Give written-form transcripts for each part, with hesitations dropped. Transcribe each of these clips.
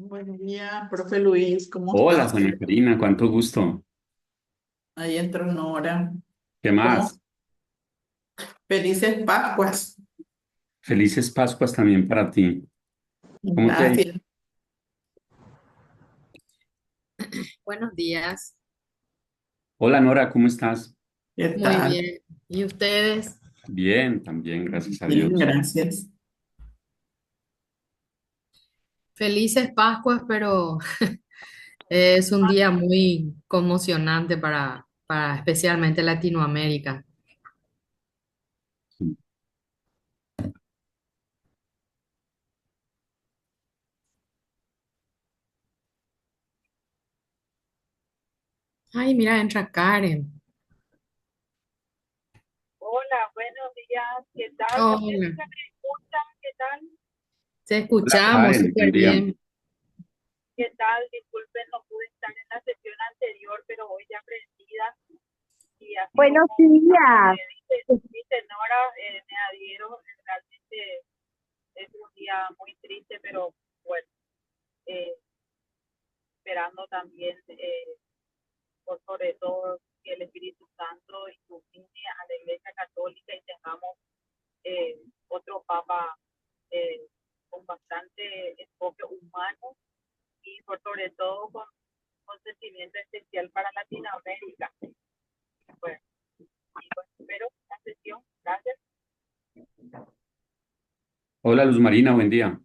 Buen día, profe Luis, ¿cómo Hola, estás? Juana Karina, cuánto gusto. Ahí entró Nora. ¿Qué ¿Cómo? más? Felices Pascuas. Felices Pascuas también para ti. ¿Cómo te ha ido? Gracias. Buenos días, Hola, Nora, ¿cómo estás? ¿Qué muy tal? bien. ¿Y ustedes? Bien, también, gracias a Bien, Dios. gracias. Felices Pascuas, pero es un día muy conmocionante para especialmente Latinoamérica. Ay, mira, entra Karen. Hola, buenos días. ¿Qué tal? ¿Ustedes Hola, se me escuchan? ¿Qué tal? te Hola, escuchamos Karen, buen súper día. bien. ¿Qué tal? Disculpen, no pude estar en la sesión anterior, pero hoy ya aprendida y así Buenos como días. me dice Nora, me adhiero. Realmente es un día muy triste, pero bueno, eh, esperando también por sobre todo que el Espíritu Santo ilumine a la Iglesia Católica y tengamos otro Papa eh, con bastante enfoque humano y por sobre todo con sentimiento especial para Latinoamérica. Bueno, y pues espero la sesión. Gracias. Hola, Luz Marina, buen día.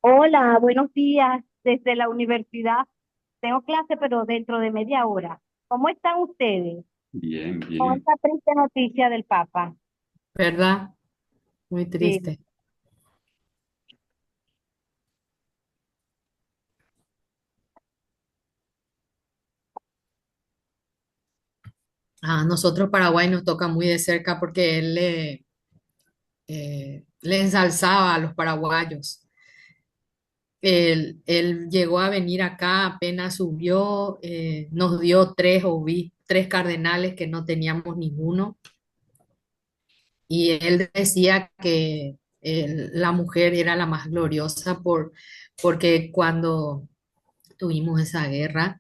Hola, buenos días. Desde la universidad tengo clase, pero dentro de media hora. ¿Cómo están ustedes Bien, con bien. esta triste noticia del Papa? ¿Verdad? Muy Sí. triste. A nosotros Paraguay nos toca muy de cerca porque él le ensalzaba a los paraguayos. Él llegó a venir acá, apenas subió, nos dio tres cardenales que no teníamos ninguno, y él decía que la mujer era la más gloriosa porque cuando tuvimos esa guerra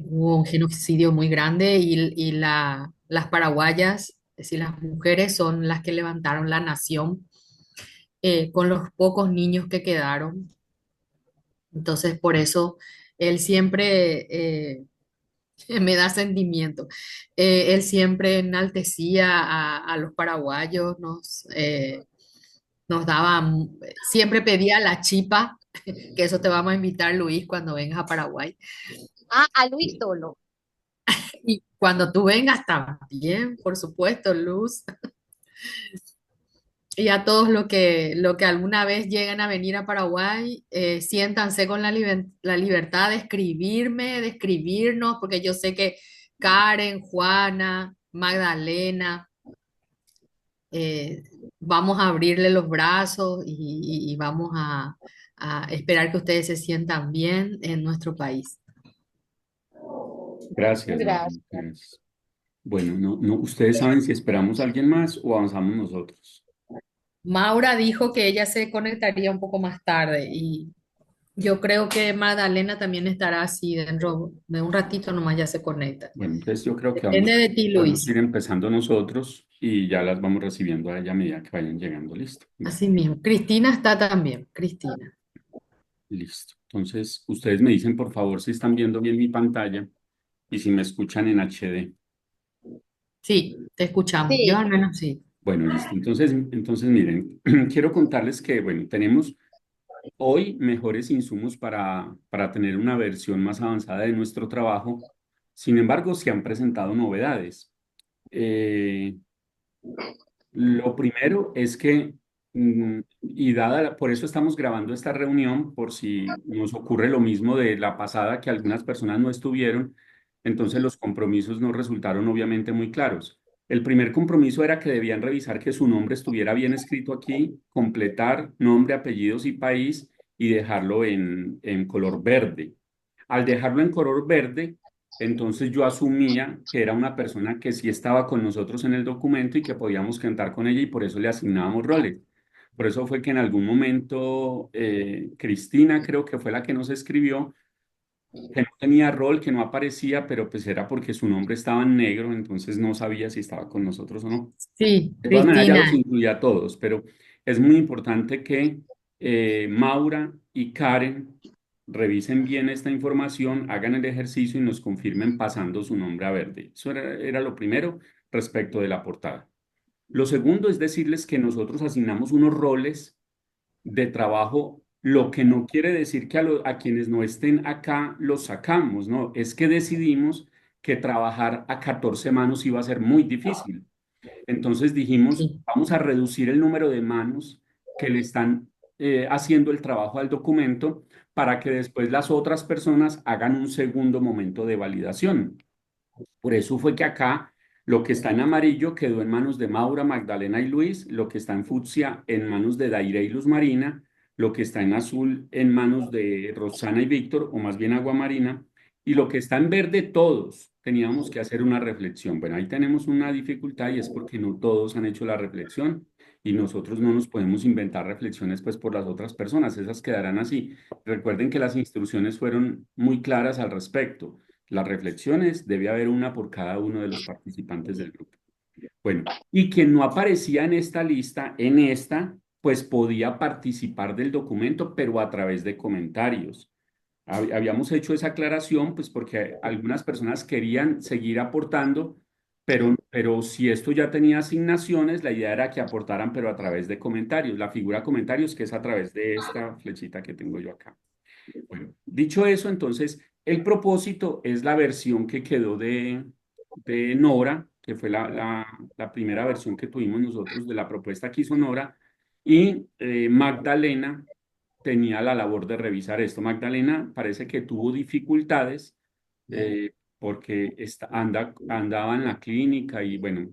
hubo un genocidio muy grande y las paraguayas, es decir, las mujeres son las que levantaron la nación con los pocos niños que quedaron. Entonces, por eso él siempre, me da sentimiento, él siempre enaltecía a los paraguayos, nos daba, siempre pedía la chipa, que eso te vamos a invitar, Luis, cuando vengas a Paraguay. Ah, a Luis solo. Y cuando tú vengas también, por supuesto, Luz, y a todos lo que alguna vez lleguen a venir a Paraguay, siéntanse con la libertad de escribirme, de escribirnos, porque yo sé que Karen, Juana, Magdalena, eh, vamos a abrirle los brazos y vamos a esperar que ustedes se sientan bien en nuestro país. Gracias, Nora. Gracias. Gracias. Bueno, ¿ustedes saben si esperamos a alguien más o avanzamos nosotros? Maura dijo que ella se conectaría un poco más tarde y yo creo que Magdalena también estará así dentro de un ratito nomás ya se conecta. Bueno, entonces yo creo que Depende de ti, podemos ir Luis. empezando nosotros y ya las vamos recibiendo a ella a medida que vayan llegando. Listo. Bueno, Así mismo. Cristina está también. Cristina. listo. Entonces, ustedes me dicen, por favor, si están viendo bien mi pantalla y si me escuchan en HD. Sí, te escuchamos. Yo Sí. al menos sí. Bueno, listo. Entonces miren, quiero contarles que, bueno, tenemos hoy mejores insumos para tener una versión más avanzada de nuestro trabajo. Sin embargo, se han presentado novedades. Eh, lo primero es que, por eso estamos grabando esta reunión, por si nos ocurre lo mismo de la pasada, que algunas personas no estuvieron, entonces los compromisos no resultaron obviamente muy claros. El primer compromiso era que debían revisar que su nombre estuviera bien escrito aquí, completar nombre, apellidos y país y dejarlo en color verde. Al dejarlo en color verde, entonces yo asumía que era una persona que sí estaba con nosotros en el documento y que podíamos cantar con ella y por eso le asignábamos roles. Por eso fue que en algún momento Cristina creo que fue la que nos escribió, que no tenía rol, que no aparecía, pero pues era porque su nombre estaba en negro, entonces no sabía si estaba con nosotros o no. Sí, De todas maneras, ya los Cristina. incluía a todos, pero es muy importante que Maura y Karen revisen bien esta información, hagan el ejercicio y nos confirmen pasando su nombre a verde. Eso era lo primero respecto de la portada. Lo segundo es decirles que nosotros asignamos unos roles de trabajo, lo que no quiere decir que a quienes no estén acá los sacamos, ¿no? Es que decidimos que trabajar a 14 manos iba a ser muy difícil. Entonces dijimos, Sí, vamos a reducir el número de manos que le están haciendo el trabajo al documento para que después las otras personas hagan un segundo momento de validación. Por eso fue que acá lo que está en amarillo quedó en manos de Maura, Magdalena y Luis, lo que está en fucsia en manos de Daira y Luz Marina, lo que está en azul en manos de Rosana y Víctor, o más bien Agua Marina, y lo que está en verde todos. Teníamos que hacer una reflexión. Bueno, ahí tenemos una dificultad y es porque no todos han hecho la reflexión y nosotros no nos podemos inventar reflexiones pues por las otras personas, esas quedarán así. Recuerden que las instrucciones fueron muy claras al respecto. Las reflexiones, debe haber una por cada uno de los participantes del grupo. Bueno, y quien no aparecía en esta lista, en esta, pues podía participar del documento, pero a través de comentarios. Habíamos hecho esa aclaración, pues porque algunas personas querían seguir aportando, pero si esto ya tenía asignaciones, la idea era que aportaran, pero a través de comentarios. La figura comentarios, que es a través de esta flechita que tengo yo acá. Bueno, dicho eso, entonces, el propósito es la versión que quedó de Nora, que fue la primera versión que tuvimos nosotros de la propuesta que hizo Nora, y Magdalena tenía la labor de revisar esto. Magdalena parece que tuvo dificultades porque andaba en la clínica y bueno,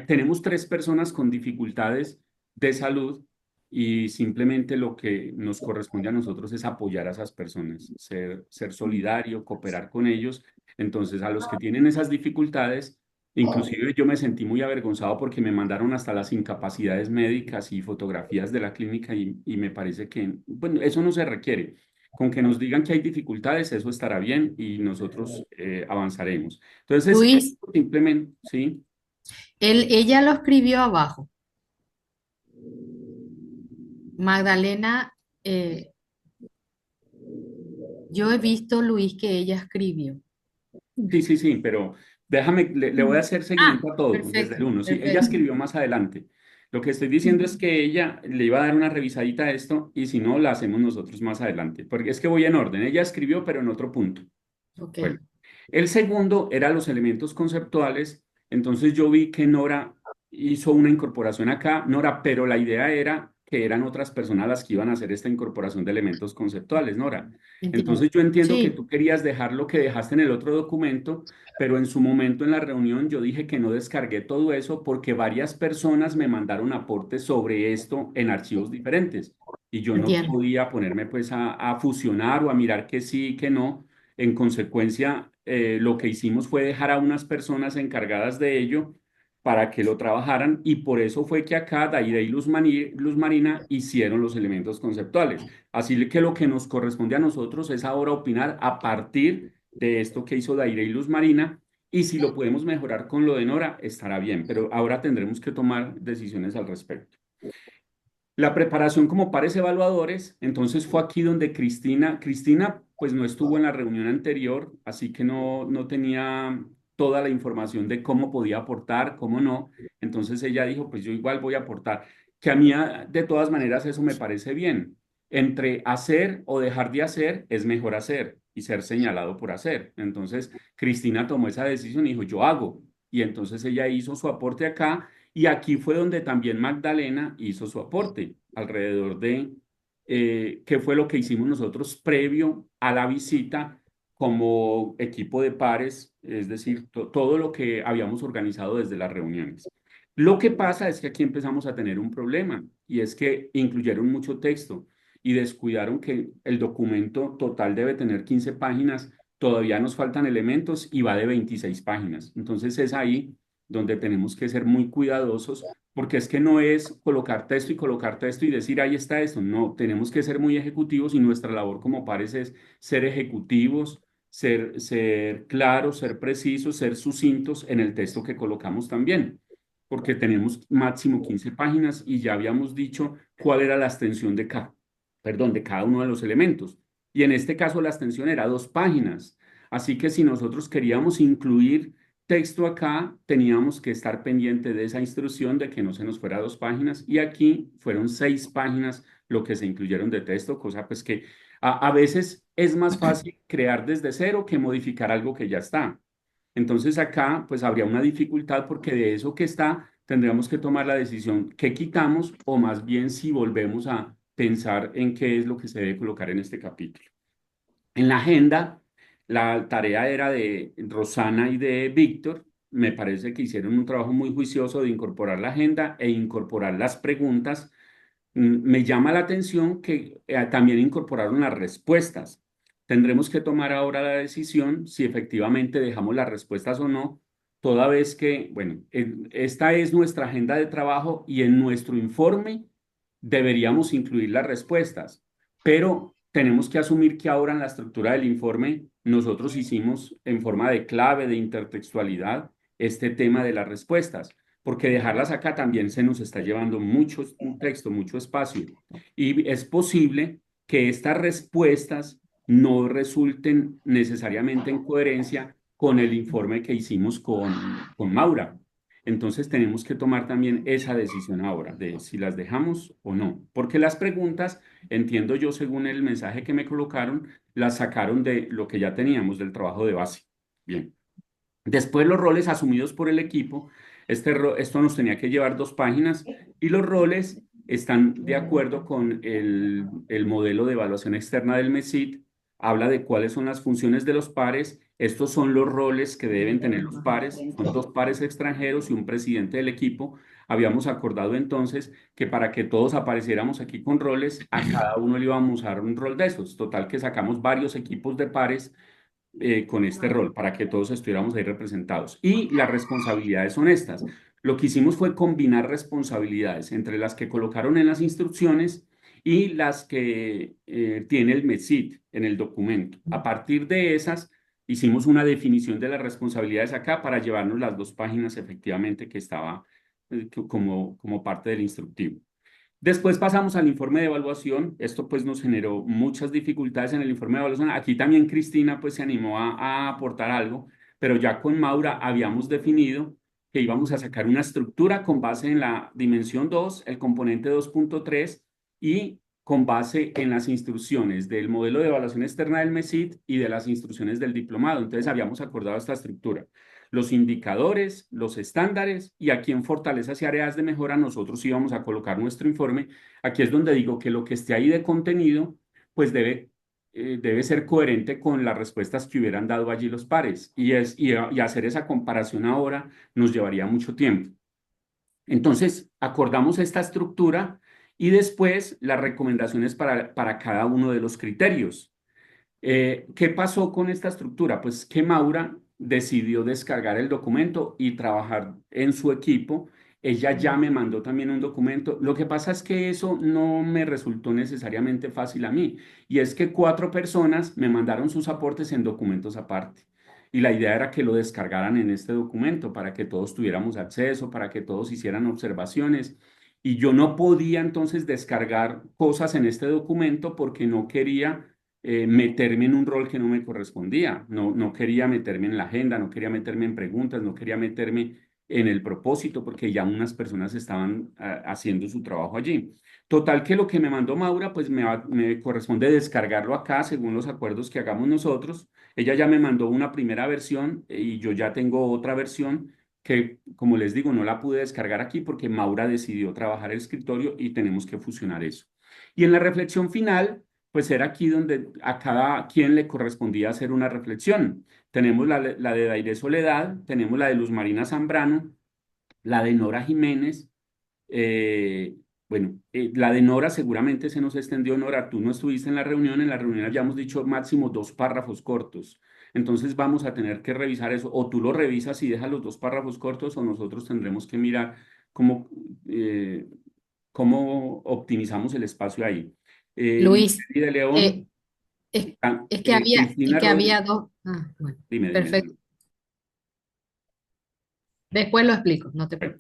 tenemos tres personas con dificultades de salud y simplemente lo que nos corresponde a nosotros es apoyar a esas personas, ser solidario, cooperar con ellos. Entonces, a los que tienen esas dificultades, inclusive yo me sentí muy avergonzado porque me mandaron hasta las incapacidades médicas y fotografías de la clínica y me parece que, bueno, eso no se requiere. Con que nos digan que hay dificultades, eso estará bien y nosotros avanzaremos. Entonces, Luis, simplemente, sí. ella lo escribió abajo. Magdalena, eh, yo he visto, Luis, que ella escribió. Sí, sí, sí, pero déjame, le voy a hacer Ah, seguimiento a todo desde el perfecto, uno. Sí, ella perfecto. escribió más adelante. Lo que estoy diciendo es que ella le iba a dar una revisadita a esto y si no, la hacemos nosotros más adelante, porque es que voy en orden. Ella escribió, pero en otro punto. Ok, Bueno, el segundo era los elementos conceptuales. Entonces yo vi que Nora hizo una incorporación acá, Nora, pero la idea era que eran otras personas las que iban a hacer esta incorporación de elementos conceptuales, Nora. entiendo. Entonces yo entiendo que Sí, tú querías dejar lo que dejaste en el otro documento, pero en su momento en la reunión yo dije que no descargué todo eso porque varias personas me mandaron aportes sobre esto en archivos diferentes y yo no entiendo. podía ponerme pues a fusionar o a mirar que sí, que no. En consecuencia, lo que hicimos fue dejar a unas personas encargadas de ello para que lo trabajaran y por eso fue que acá Daira y Luz Marina hicieron los elementos conceptuales. Así que lo que nos corresponde a nosotros es ahora opinar a partir de esto que hizo Daira y Luz Marina y si lo podemos mejorar con lo de Nora, estará bien, pero ahora tendremos que tomar decisiones al respecto. La preparación como pares evaluadores, entonces fue aquí donde Cristina pues no estuvo en la reunión anterior, así que no tenía toda la información de cómo podía aportar, cómo no. Entonces ella dijo, pues yo igual voy a aportar, que a mí de todas maneras eso me parece bien. Entre hacer o dejar de hacer es mejor hacer y ser señalado por hacer. Entonces Cristina tomó esa decisión y dijo, yo hago. Y entonces ella hizo su aporte acá y aquí fue donde también Magdalena hizo su aporte alrededor de qué fue lo que hicimos nosotros previo a la visita como equipo de pares, es decir, todo lo que habíamos organizado desde las reuniones. Lo que pasa es que aquí empezamos a tener un problema y es que incluyeron mucho texto y descuidaron que el documento total debe tener 15 páginas, todavía nos faltan elementos y va de 26 páginas. Entonces es ahí donde tenemos que ser muy cuidadosos porque es que no es colocar texto y decir, ahí está esto. No, tenemos que ser muy ejecutivos y nuestra labor como pares es ser ejecutivos, ser claros, ser precisos, ser sucintos en el texto que colocamos también, porque tenemos máximo 15 páginas y ya habíamos dicho cuál era la extensión de cada uno de los elementos. Y en este caso la extensión era 2 páginas. Así que si nosotros queríamos incluir texto acá, teníamos que estar pendiente de esa instrucción de que no se nos fuera 2 páginas y aquí fueron 6 páginas lo que se incluyeron de texto, cosa pues que a veces es más fácil crear desde cero que modificar algo que ya está. Entonces acá pues habría una dificultad porque de eso que está tendríamos que tomar la decisión qué quitamos o más bien si volvemos a pensar en qué es lo que se debe colocar en este capítulo. En la agenda, la tarea era de Rosana y de Víctor. Me parece que hicieron un trabajo muy juicioso de incorporar la agenda e incorporar las preguntas. Me llama la atención que también incorporaron las respuestas. Tendremos que tomar ahora la decisión si efectivamente dejamos las respuestas o no, toda vez que, bueno, esta es nuestra agenda de trabajo y en nuestro informe deberíamos incluir las respuestas, pero tenemos que asumir que ahora en la estructura del informe nosotros hicimos en forma de clave, de intertextualidad, este tema de las respuestas, porque dejarlas acá también se nos está llevando mucho texto, mucho espacio, y es posible que estas respuestas no resulten necesariamente en coherencia con el informe que hicimos con Maura. Entonces tenemos que tomar también esa decisión ahora de si las dejamos o no, porque las preguntas, entiendo yo según el mensaje que me colocaron, las sacaron de lo que ya teníamos del trabajo de base. Bien. Después los roles asumidos por el equipo, esto nos tenía que llevar 2 páginas y los roles están de acuerdo con el modelo de evaluación externa del MESID, habla de cuáles son las funciones de los pares, estos son los roles que deben tener los pares, son 2 pares extranjeros y un presidente del equipo. Habíamos acordado entonces que para que todos apareciéramos aquí con roles, a cada uno le íbamos a dar un rol de esos, total que sacamos varios equipos de pares con este rol para que todos estuviéramos ahí representados. Y las responsabilidades son estas. Lo que hicimos fue combinar responsabilidades entre las que colocaron en las instrucciones y las que tiene el MESID en el documento. A partir de esas, hicimos una definición de las responsabilidades acá para llevarnos las 2 páginas efectivamente que estaba como parte del instructivo. Después pasamos al informe de evaluación. Esto pues nos generó muchas dificultades en el informe de evaluación. Aquí también Cristina pues se animó a aportar algo, pero ya con Maura habíamos definido que íbamos a sacar una estructura con base en la dimensión 2, el componente 2.3 y con base en las instrucciones del modelo de evaluación externa del MESID y de las instrucciones del diplomado. Entonces habíamos acordado esta estructura, los indicadores, los estándares y aquí en fortalezas y áreas de mejora nosotros íbamos a colocar nuestro informe. Aquí es donde digo que lo que esté ahí de contenido pues debe ser coherente con las respuestas que hubieran dado allí los pares y hacer esa comparación ahora nos llevaría mucho tiempo. Entonces acordamos esta estructura y después las recomendaciones para cada uno de los criterios. ¿Qué pasó con esta estructura? Pues que Maura decidió descargar el documento y trabajar en su equipo. Ella ya me mandó también un documento. Lo que pasa es que eso no me resultó necesariamente fácil a mí. Y es que 4 personas me mandaron sus aportes en documentos aparte. Y la idea era que lo descargaran en este documento para que todos tuviéramos acceso, para que todos hicieran observaciones. Y yo no podía entonces descargar cosas en este documento porque no quería meterme en un rol que no me correspondía. No quería meterme en la agenda, no quería meterme en preguntas, no quería meterme en el propósito, porque ya unas personas estaban haciendo su trabajo allí. Total que lo que me mandó Maura, pues me corresponde descargarlo acá según los acuerdos que hagamos nosotros. Ella ya me mandó una primera versión y yo ya tengo otra versión que, como les digo, no la pude descargar aquí porque Maura decidió trabajar el escritorio y tenemos que fusionar eso. Y en la reflexión final pues era aquí donde a cada quien le correspondía hacer una reflexión. Tenemos la de Dairé Soledad, tenemos la de Luz Marina Zambrano, la de Nora Jiménez, eh, la de Nora seguramente se nos extendió. Nora, tú no estuviste en la reunión habíamos dicho máximo 2 párrafos cortos, entonces vamos a tener que revisar eso, o tú lo revisas y dejas los 2 párrafos cortos, o nosotros tendremos que mirar cómo, eh, cómo optimizamos el espacio ahí. Luis, Liseli de eh, León, es, es Cristina que había Rodríguez, dos. Ah, bueno, dime. perfecto. Después lo explico, no te Bueno,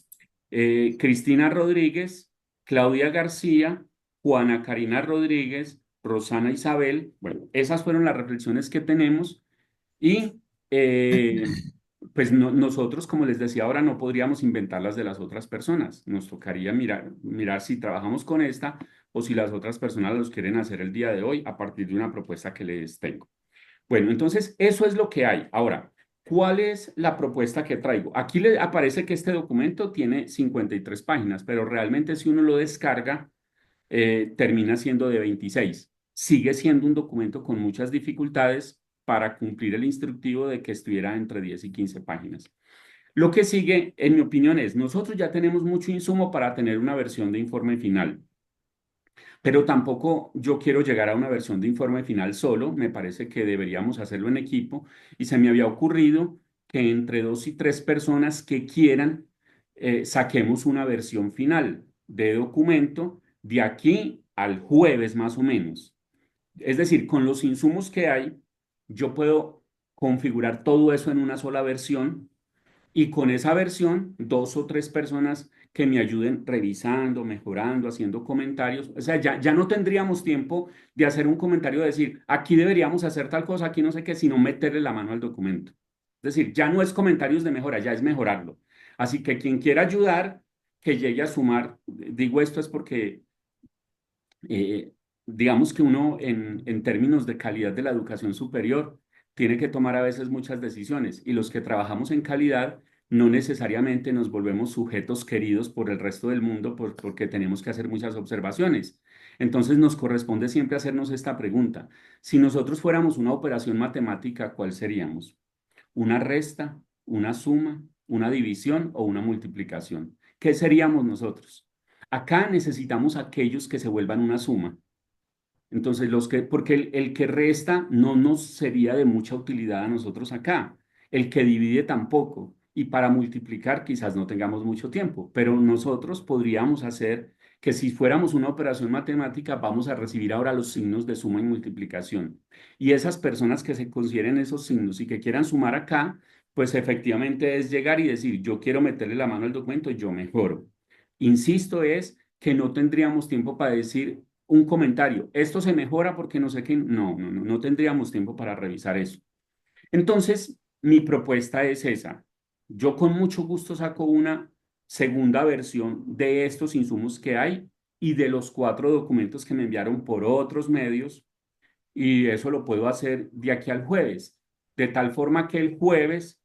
preocupes. Cristina Rodríguez, Claudia García, Juana Karina Rodríguez, Rosana Isabel. Bueno, esas fueron las reflexiones que tenemos y pues nosotros, como les decía ahora, no podríamos inventar las de las otras personas. Nos tocaría mirar si trabajamos con esta o si las otras personas los quieren hacer el día de hoy a partir de una propuesta que les tengo. Bueno, entonces eso es lo que hay. Ahora, ¿cuál es la propuesta que traigo? Aquí le aparece que este documento tiene 53 páginas, pero realmente si uno lo descarga, termina siendo de 26. Sigue siendo un documento con muchas dificultades para cumplir el instructivo de que estuviera entre 10 y 15 páginas. Lo que sigue, en mi opinión, es, nosotros ya tenemos mucho insumo para tener una versión de informe final. Pero tampoco yo quiero llegar a una versión de informe final solo, me parece que deberíamos hacerlo en equipo y se me había ocurrido que entre 2 y 3 personas que quieran saquemos una versión final de documento de aquí al jueves más o menos. Es decir, con los insumos que hay, yo puedo configurar todo eso en una sola versión y con esa versión, 2 o 3 personas que me ayuden revisando, mejorando, haciendo comentarios. O sea, ya no tendríamos tiempo de hacer un comentario de decir, aquí deberíamos hacer tal cosa, aquí no sé qué, sino meterle la mano al documento. Es decir, ya no es comentarios de mejora, ya es mejorarlo. Así que quien quiera ayudar, que llegue a sumar. Digo esto es porque eh, digamos que uno en términos de calidad de la educación superior tiene que tomar a veces muchas decisiones y los que trabajamos en calidad no necesariamente nos volvemos sujetos queridos por el resto del mundo porque tenemos que hacer muchas observaciones. Entonces nos corresponde siempre hacernos esta pregunta. Si nosotros fuéramos una operación matemática, ¿cuál seríamos? ¿Una resta, una suma, una división o una multiplicación? ¿Qué seríamos nosotros? Acá necesitamos aquellos que se vuelvan una suma. Entonces, porque el que resta no nos sería de mucha utilidad a nosotros acá. El que divide tampoco. Y para multiplicar quizás no tengamos mucho tiempo, pero nosotros podríamos hacer que si fuéramos una operación matemática, vamos a recibir ahora los signos de suma y multiplicación. Y esas personas que se consideren esos signos y que quieran sumar acá, pues efectivamente es llegar y decir, yo quiero meterle la mano al documento, yo mejoro. Insisto, es que no tendríamos tiempo para decir un comentario, esto se mejora porque no sé qué, no tendríamos tiempo para revisar eso. Entonces, mi propuesta es esa. Yo con mucho gusto saco una segunda versión de estos insumos que hay y de los 4 documentos que me enviaron por otros medios y eso lo puedo hacer de aquí al jueves, de tal forma que el jueves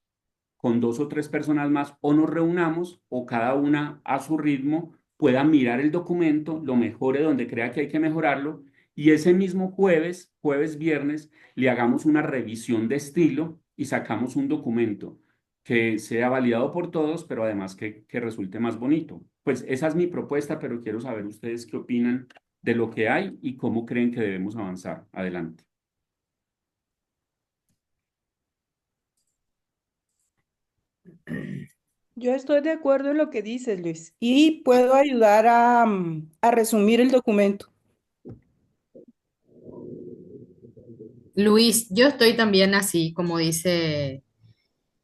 con 2 o 3 personas más o nos reunamos o cada una a su ritmo pueda mirar el documento, lo mejore donde crea que hay que mejorarlo y ese mismo jueves, viernes, le hagamos una revisión de estilo y sacamos un documento que sea validado por todos, pero además que resulte más bonito. Pues esa es mi propuesta, pero quiero saber ustedes qué opinan de lo que hay y cómo creen que debemos avanzar. Adelante. Yo estoy de acuerdo en lo que dices, Luis, y puedo ayudar a resumir el documento. Luis, yo estoy también así, como dice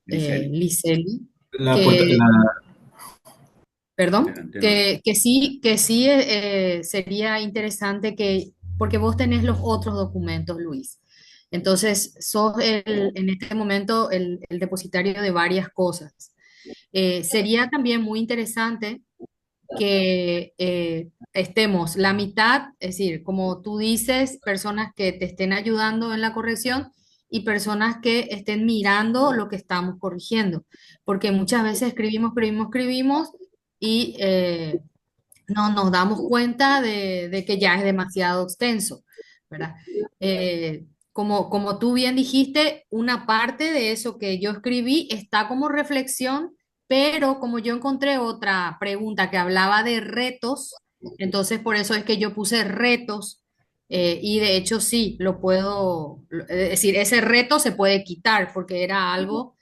Liceli, Liceli, La, porta- que, la- perdón, adelante, Nora. que sí sería interesante que, porque vos tenés los otros documentos, Luis. Entonces, sos en este momento el depositario de varias cosas. Sería también muy interesante que estemos la mitad, es decir, como tú dices, personas que te estén ayudando en la corrección y personas que estén mirando lo que estamos corrigiendo, porque muchas veces escribimos y no nos damos cuenta de que ya es demasiado extenso, ¿verdad? Como tú bien dijiste, una parte de eso que yo escribí está como reflexión, pero como yo encontré otra pregunta que hablaba de retos, entonces por eso es que yo puse retos. Y de hecho sí, es decir, ese reto se puede quitar porque era algo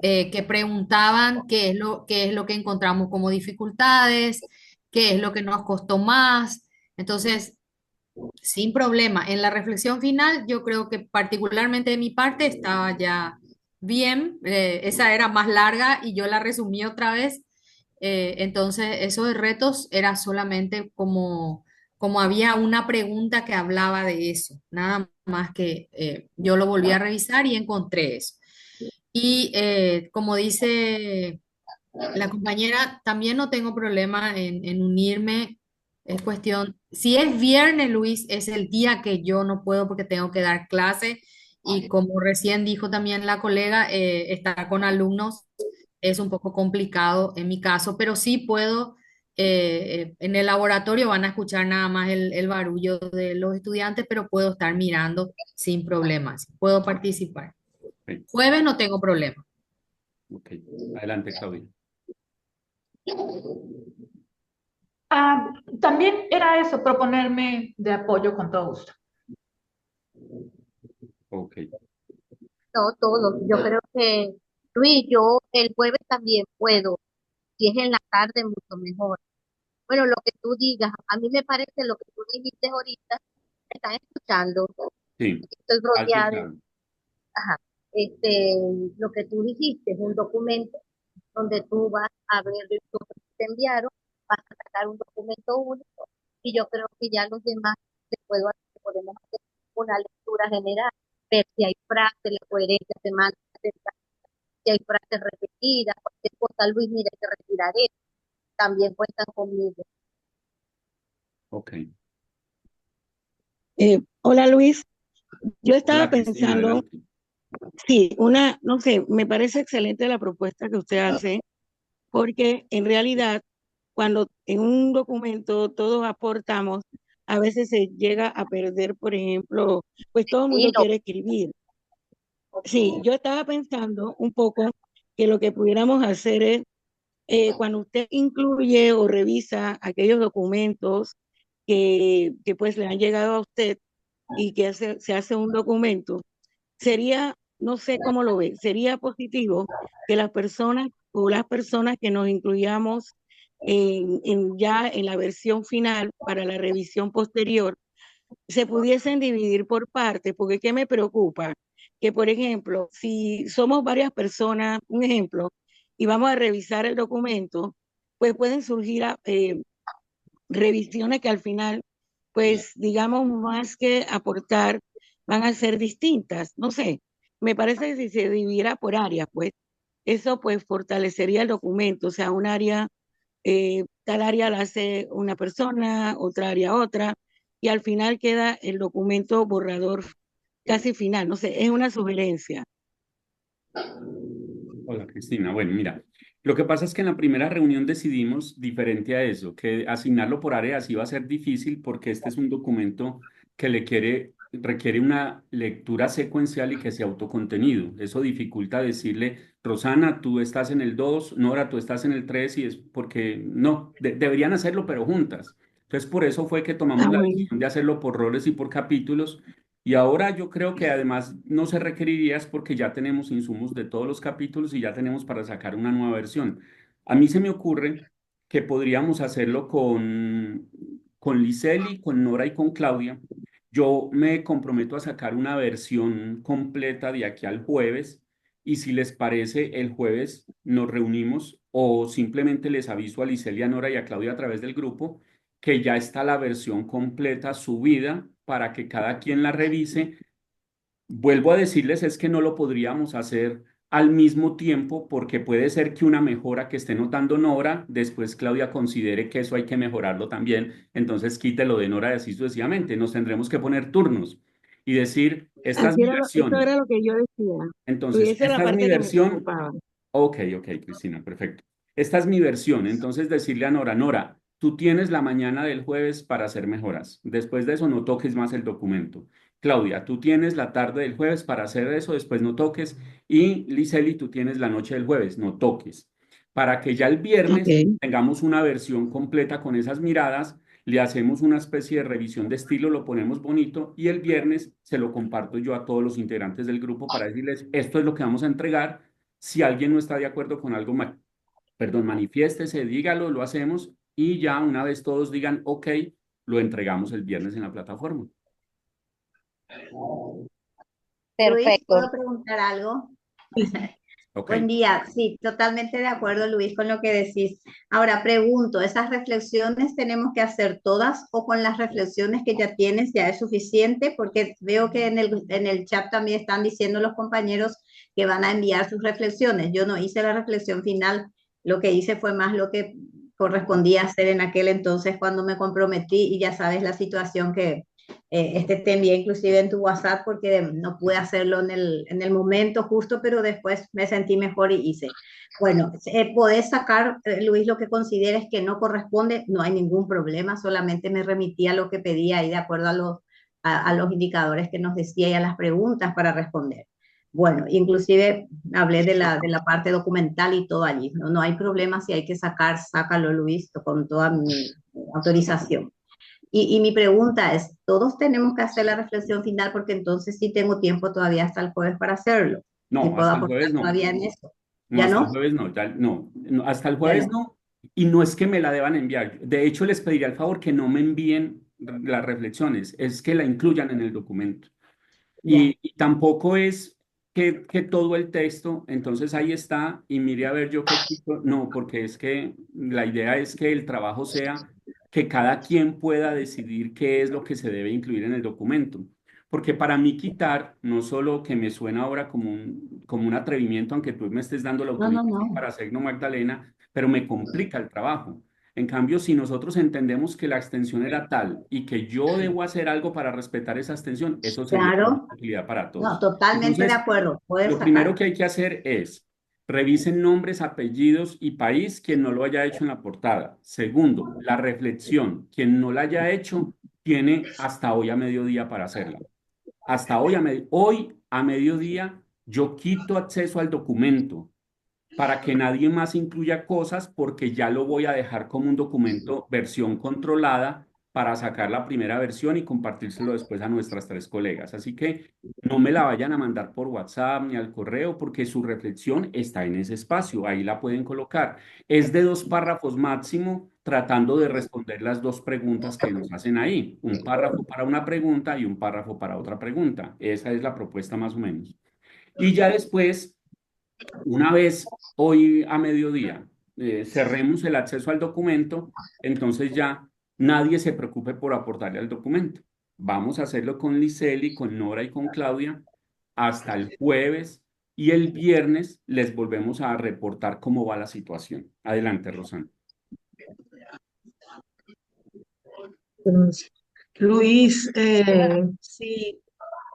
que preguntaban qué es lo que encontramos como dificultades, qué es lo que nos costó más. Entonces, sin problema. En la reflexión final, yo creo que particularmente de mi parte estaba ya bien. Esa era más larga y yo la resumí otra vez. Entonces, esos retos era solamente como había una pregunta que hablaba de eso. Nada más que yo lo volví a revisar y encontré eso. Y como dice la compañera, también no tengo problema en unirme. Es cuestión, si es viernes, Luis, es el día que yo no puedo porque tengo que dar clase y como recién dijo también la colega, estar con alumnos es un poco complicado en mi caso, pero sí puedo, en el laboratorio van a escuchar nada más el barullo de los estudiantes, pero puedo estar mirando sin problemas, puedo participar. Ok, Jueves no tengo problema. ok. Adelante, Claudia. Ah, también era eso, proponerme de apoyo con todo gusto. Ok, No, todos. Yo creo que, Luis, yo el jueves también puedo. Si es en la tarde, mucho mejor. Bueno, lo que tú digas, a mí me parece lo que tú dijiste ahorita, me están escuchando, sí, estoy alto y rodeada, claro. ajá. Lo que tú dijiste es un documento donde tú vas a ver lo que te enviaron, vas a sacar un documento único y yo creo que ya los demás podemos hacer una lectura general, ver si hay frases, la coherencia semántica, si hay frases repetidas, cualquier cosa, Luis, mira, hay que retirar eso, también cuentan conmigo. Ok. Hola Luis, yo estaba Hola, Cristina, pensando, adelante. sí, no sé, me parece excelente la propuesta que usted hace, porque en realidad cuando en un documento todos aportamos, a veces se llega a perder, por ejemplo, pues todo el Sí, mundo quiere escribir. Sí, yo estaba pensando un poco que lo que pudiéramos hacer es, cuando usted incluye o revisa aquellos documentos que pues le han llegado a usted y que se hace un documento, sería, no sé cómo lo ve, sería positivo que las personas o las personas que nos incluyamos ya en la versión final para la revisión posterior se pudiesen dividir por partes, porque ¿qué me preocupa? Que, por ejemplo, si somos varias personas, un ejemplo, y vamos a revisar el documento, pues pueden surgir revisiones que al final, pues digamos, más que aportar, van a ser distintas. No sé, me parece que si se dividiera por áreas, pues eso pues fortalecería el documento, o sea, un área, tal área la hace una persona, otra área otra, y al final queda el documento borrador casi final. No sé, es una sugerencia. Hola, Cristina. Bueno, mira, lo que pasa es que en la primera reunión decidimos diferente a eso, que asignarlo por áreas iba a ser difícil porque este es un documento que requiere una lectura secuencial y que sea autocontenido. Eso dificulta decirle, Rosana, tú estás en el 2, Nora, tú estás en el 3 y es porque no, deberían hacerlo pero juntas. Entonces, por eso fue que tomamos Ah, la bueno. decisión de hacerlo por roles y por capítulos. Y ahora yo creo que además no se requeriría es porque ya tenemos insumos de todos los capítulos y ya tenemos para sacar una nueva versión. A mí se me ocurre que podríamos hacerlo con Liceli, con Nora y con Claudia. Yo me comprometo a sacar una versión completa de aquí al jueves y si les parece, el jueves nos reunimos o simplemente les aviso a Liceli, a Nora y a Claudia a través del grupo que ya está la versión completa subida para que cada quien la revise. Vuelvo a decirles, es que no lo podríamos hacer al mismo tiempo porque puede ser que una mejora que esté notando Nora, después Claudia considere que eso hay que mejorarlo también, entonces quítelo de Nora y así sucesivamente. Nos tendremos que poner turnos y decir, esta es mi Eso esa era lo que yo decía. Y entonces, esa es la esta es mi parte que me versión. preocupaba. Ok, ok, Cristina, perfecto. Esta es mi versión. Entonces, decirle a Nora, Nora, tú tienes la mañana del jueves para hacer mejoras. Después de eso, no toques más el documento. Claudia, tú tienes la tarde del jueves para hacer eso, después no toques. Y Liceli, tú tienes la noche del jueves, no toques. Para que ya el viernes Ok. tengamos una versión completa con esas miradas, le hacemos una especie de revisión de estilo, lo ponemos bonito y el viernes se lo comparto yo a todos los integrantes del grupo para decirles, esto es lo que vamos a entregar Si alguien no está de acuerdo con algo, manifiéstese, dígalo, lo hacemos y ya una vez todos digan, ok, lo entregamos el viernes en la plataforma. Luis, Perfecto. ¿puedo preguntar algo? Ok. Buen día, sí, totalmente de acuerdo, Luis, con lo que decís. Ahora pregunto, ¿esas reflexiones tenemos que hacer todas o con las reflexiones que ya tienes ya es suficiente? Porque veo que en el chat también están diciendo los compañeros que van a enviar sus reflexiones. Yo no hice la reflexión final, lo que hice fue más lo que correspondía hacer en aquel entonces cuando me comprometí y ya sabes la situación que te envié inclusive en tu WhatsApp porque no pude hacerlo en el momento justo, pero después me sentí mejor y hice. Bueno, podés sacar, Luis, lo que consideres que no corresponde, no hay ningún problema, solamente me remití a lo que pedía y de acuerdo a los indicadores que nos decía y a las preguntas para responder. Bueno, inclusive hablé de la parte documental y todo allí, ¿no? No hay problema, si hay que sacar, sácalo, Luis, con toda mi autorización. Y mi pregunta es, ¿todos tenemos que hacer la reflexión final? Porque entonces sí tengo tiempo todavía hasta el jueves para hacerlo. Y No, puedo hasta el aportar jueves no. todavía en eso. No, ¿Ya hasta el no? jueves no, hasta el Ya jueves no. no, y no es que me la deban enviar. De hecho, les pediría el favor que no me envíen las reflexiones, es que la incluyan en el documento. Ya. Y tampoco es que todo el texto, entonces ahí está, y mire a ver yo qué quito. No, porque es que la idea es que el trabajo sea que cada quien pueda decidir qué es lo que se debe incluir en el documento. Porque para mí quitar, no solo que me suena ahora como un atrevimiento, aunque tú me estés dando la No, no, autorización no. para hacerlo, Magdalena, pero me complica el trabajo. En cambio, si nosotros entendemos que la extensión era tal y que yo debo hacer algo para respetar esa extensión, eso sería una Claro. tranquilidad para No, todos. totalmente de Entonces, acuerdo. Puedes lo primero sacar. que hay que hacer es revisen nombres, apellidos y país quien no lo haya hecho en la portada. Segundo, la reflexión. Quien no la haya hecho tiene hasta hoy a mediodía para hacerla. Hasta hoy a mediodía yo quito acceso al documento para que nadie más incluya cosas porque ya lo voy a dejar como un documento versión controlada para sacar la primera versión y compartírselo después a nuestras 3 colegas. Así que no me la vayan a mandar por WhatsApp ni al correo porque su reflexión está en ese espacio, ahí la pueden colocar. Es de 2 párrafos máximo, tratando de responder las 2 preguntas que nos hacen ahí. Un párrafo para una pregunta y un párrafo para otra pregunta. Esa es la propuesta más o menos. Y ya después una vez hoy a mediodía cerremos el acceso al documento, entonces ya nadie se preocupe por aportarle al documento. Vamos a hacerlo con Liceli, con Nora y con Claudia hasta el jueves y el viernes les volvemos a reportar cómo va la situación. Adelante, Rosana. Luis,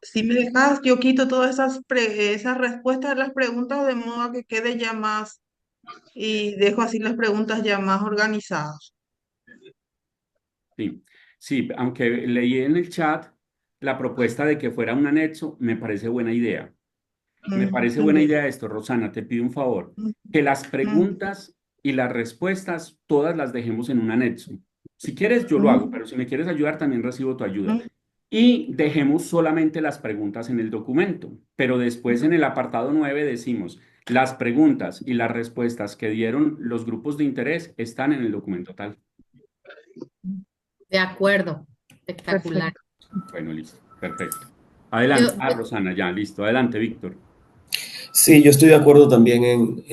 si me dejas, yo quito todas esas respuestas de las preguntas de modo a que quede ya más y dejo así las preguntas ya más organizadas. Sí, sí, aunque leí en el chat la propuesta de que fuera un anexo, me parece buena idea. Me parece buena Ya. idea esto, Rosana, te pido un favor, que las preguntas y las respuestas todas las dejemos en un anexo. Si quieres, yo lo hago, pero si me quieres ayudar, también recibo tu ayuda. Y dejemos solamente las preguntas en el documento, pero después en el apartado 9 decimos, las preguntas y las respuestas que dieron los grupos de interés están en el documento tal. De acuerdo, espectacular. Bueno, listo, perfecto. Adelante. Yo, Rosana, ya, listo. Adelante, Víctor. Sí, yo estoy de acuerdo también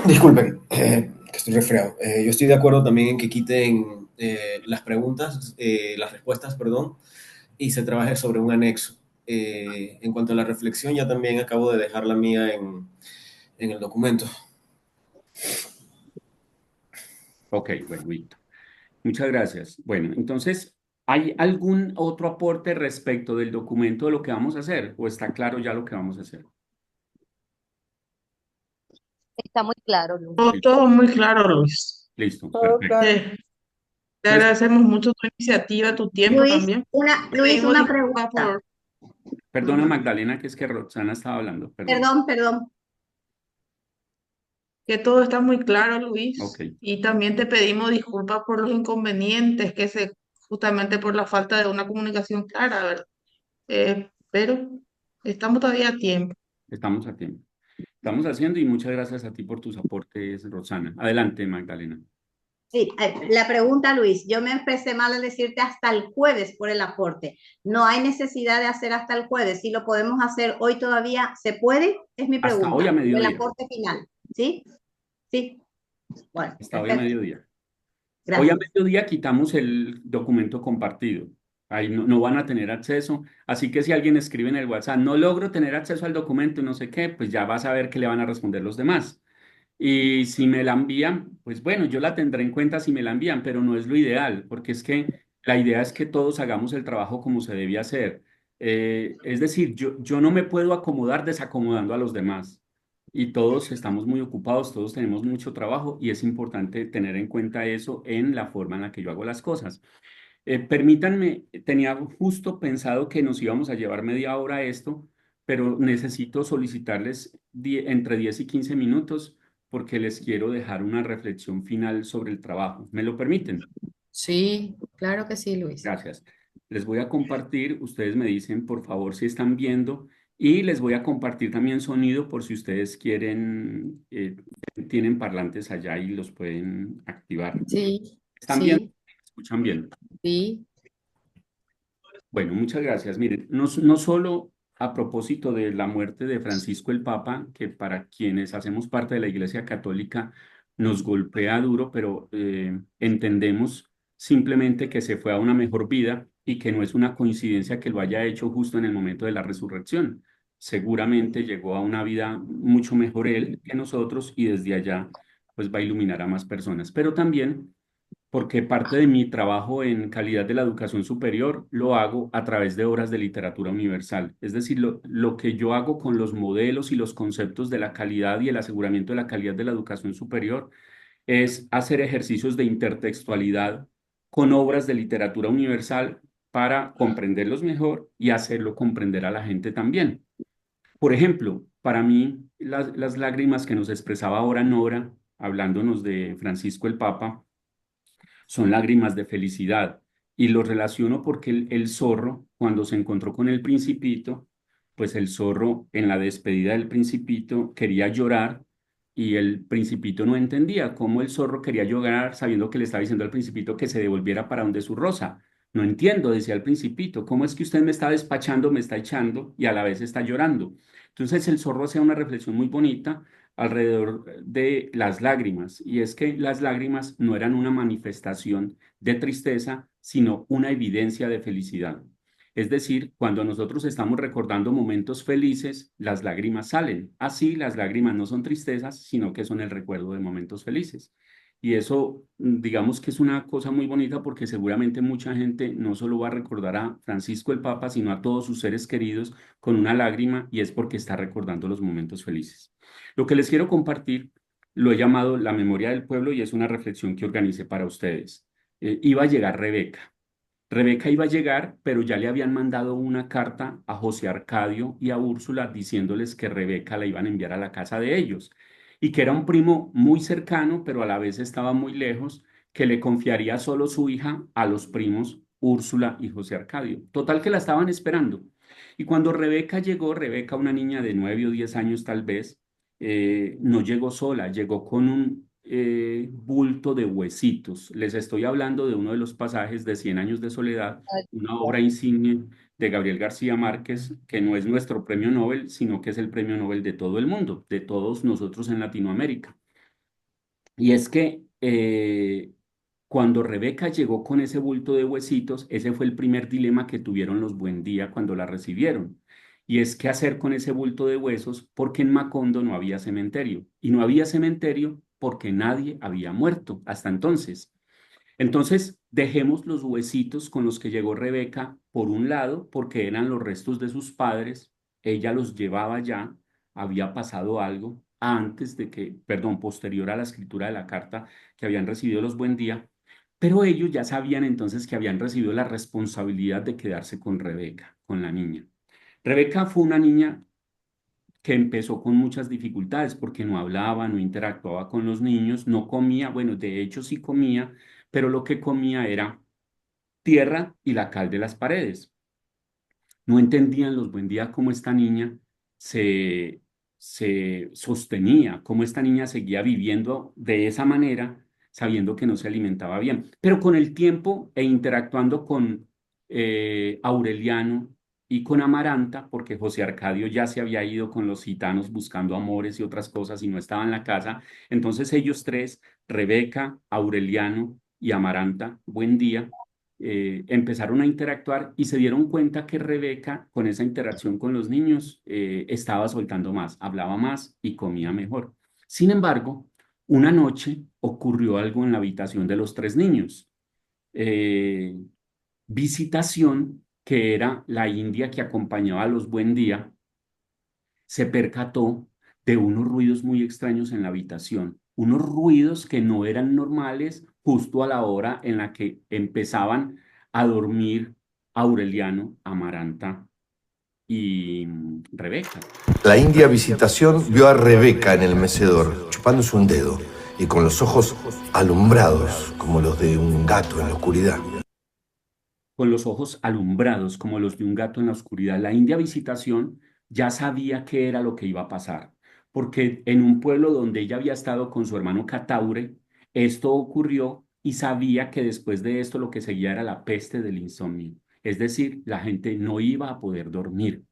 disculpen, que estoy resfriado. Yo estoy de acuerdo también en que quiten las preguntas, las respuestas, perdón, y se trabaje sobre un anexo. En cuanto a la reflexión, ya también acabo de dejar la mía en el documento. Ok, bueno, Víctor. Muchas gracias. Bueno, entonces, ¿hay algún otro aporte respecto del documento de lo que vamos a hacer? ¿O está claro ya lo que vamos a hacer? Está muy claro, Luis. Todo muy claro, Luis. Listo, Todo perfecto. claro. Te Entonces, agradecemos mucho tu iniciativa, tu tiempo Luis, también. Luis, Pedimos una disculpas pregunta. perdona, Magdalena, que es que Roxana estaba hablando. Perdón. Perdón. que todo está muy claro, Luis. Ok. Y también te pedimos disculpas por los inconvenientes justamente por la falta de una comunicación clara, ¿verdad? Pero estamos todavía a tiempo. Estamos a tiempo. estamos haciendo y muchas gracias a ti por tus aportes, Rosana. Adelante, Magdalena. Sí, la pregunta, Luis, yo me empecé mal a decirte hasta el jueves por el aporte. No hay necesidad de hacer hasta el jueves. Si lo podemos hacer hoy todavía, ¿se puede? Es mi Hasta hoy a pregunta. O el mediodía. aporte final. ¿Sí? Sí. Bueno, Hasta hoy a perfecto. mediodía. Hoy a Gracias. mediodía quitamos el documento compartido. Ahí no van a tener acceso. Así que si alguien escribe en el WhatsApp, no logro tener acceso al documento y no sé qué, pues ya vas a ver qué le van a responder los demás. Y si me la envían, pues bueno, yo la tendré en cuenta si me la envían, pero no es lo ideal, porque es que la idea es que todos hagamos el trabajo como se debe hacer. Es decir, yo no me puedo acomodar desacomodando a los demás. Y todos estamos muy ocupados, todos tenemos mucho trabajo y es importante tener en cuenta eso en la forma en la que yo hago las cosas. Permítanme, tenía justo pensado que nos íbamos a llevar media hora a esto, pero necesito solicitarles entre 10 y 15 minutos porque les quiero dejar una reflexión final sobre el trabajo. ¿Me lo permiten? Sí, claro que sí, Luis. Gracias. Les voy a compartir, ustedes me dicen por favor si están viendo y les voy a compartir también sonido por si ustedes quieren, tienen parlantes allá y los pueden activar. Sí, ¿Están viendo? sí, ¿Escuchan bien? sí. Bueno, muchas gracias. Miren, no solo a propósito de la muerte de Francisco el Papa, que para quienes hacemos parte de la Iglesia Católica nos golpea duro, pero entendemos simplemente que se fue a una mejor vida y que no es una coincidencia que lo haya hecho justo en el momento de la resurrección. Seguramente llegó a una vida mucho mejor él que nosotros y desde allá pues va a iluminar a más personas. Pero también porque parte de mi trabajo en calidad de la educación superior lo hago a través de obras de literatura universal. Es decir, lo que yo hago con los modelos y los conceptos de la calidad y el aseguramiento de la calidad de la educación superior es hacer ejercicios de intertextualidad con obras de literatura universal para comprenderlos mejor y hacerlo comprender a la gente también. Por ejemplo, para mí, las lágrimas que nos expresaba ahora Nora, hablándonos de Francisco el Papa, son lágrimas de felicidad. Y lo relaciono porque el zorro, cuando se encontró con el principito, pues el zorro en la despedida del principito quería llorar y el principito no entendía cómo el zorro quería llorar sabiendo que le estaba diciendo al principito que se devolviera para donde su rosa. No entiendo, decía el principito, ¿cómo es que usted me está despachando, me está echando y a la vez está llorando? Entonces el zorro hacía una reflexión muy bonita alrededor de las lágrimas, y es que las lágrimas no eran una manifestación de tristeza, sino una evidencia de felicidad. Es decir, cuando nosotros estamos recordando momentos felices, las lágrimas salen. Así, las lágrimas no son tristezas, sino que son el recuerdo de momentos felices. Y eso, digamos que es una cosa muy bonita porque seguramente mucha gente no solo va a recordar a Francisco el Papa, sino a todos sus seres queridos con una lágrima y es porque está recordando los momentos felices. Lo que les quiero compartir lo he llamado la memoria del pueblo y es una reflexión que organicé para ustedes. Iba a llegar Rebeca. Rebeca iba a llegar, pero ya le habían mandado una carta a José Arcadio y a Úrsula diciéndoles que Rebeca la iban a enviar a la casa de ellos y que era un primo muy cercano, pero a la vez estaba muy lejos, que le confiaría solo su hija a los primos Úrsula y José Arcadio. Total que la estaban esperando. Y cuando Rebeca llegó, Rebeca, una niña de 9 o 10 años tal vez, no llegó sola, llegó con un bulto de huesitos. Les estoy hablando de uno de los pasajes de Cien años de soledad, una obra insignia de Gabriel García Márquez, que no es nuestro premio Nobel, sino que es el premio Nobel de todo el mundo, de todos nosotros en Latinoamérica. Y es que cuando Rebeca llegó con ese bulto de huesitos, ese fue el primer dilema que tuvieron los Buendía cuando la recibieron. Y es qué hacer con ese bulto de huesos porque en Macondo no había cementerio. Y no había cementerio porque nadie había muerto hasta entonces. Entonces, dejemos los huesitos con los que llegó Rebeca por un lado, porque eran los restos de sus padres, ella los llevaba ya, había pasado algo antes de que, perdón, posterior a la escritura de la carta que habían recibido los Buendía, pero ellos ya sabían entonces que habían recibido la responsabilidad de quedarse con Rebeca, con la niña. Rebeca fue una niña que empezó con muchas dificultades porque no hablaba, no interactuaba con los niños, no comía, bueno, de hecho sí comía, pero lo que comía era tierra y la cal de las paredes. No entendían los Buendía cómo esta niña se se sostenía, cómo esta niña seguía viviendo de esa manera, sabiendo que no se alimentaba bien. Pero con el tiempo e interactuando con Aureliano y con Amaranta, porque José Arcadio ya se había ido con los gitanos buscando amores y otras cosas y no estaba en la casa, entonces ellos tres, Rebeca, Aureliano y Amaranta, buen día, empezaron a interactuar y se dieron cuenta que Rebeca, con esa interacción con los niños, estaba soltando más, hablaba más y comía mejor. Sin embargo, una noche ocurrió algo en la habitación de los tres niños. Eh, Visitación, que era la india que acompañaba a los Buen Día, se percató de unos ruidos muy extraños en la habitación, unos ruidos que no eran normales justo a la hora en la que empezaban a dormir Aureliano, Amaranta y Rebeca. La india Visitación vio a Rebeca en el mecedor, chupándose un dedo y con los ojos alumbrados como los de un gato en la oscuridad. Con los ojos alumbrados como los de un gato en la oscuridad. La india Visitación ya sabía qué era lo que iba a pasar, porque en un pueblo donde ella había estado con su hermano Cataure, esto ocurrió y sabía que después de esto lo que seguía era la peste del insomnio, es decir, la gente no iba a poder dormir.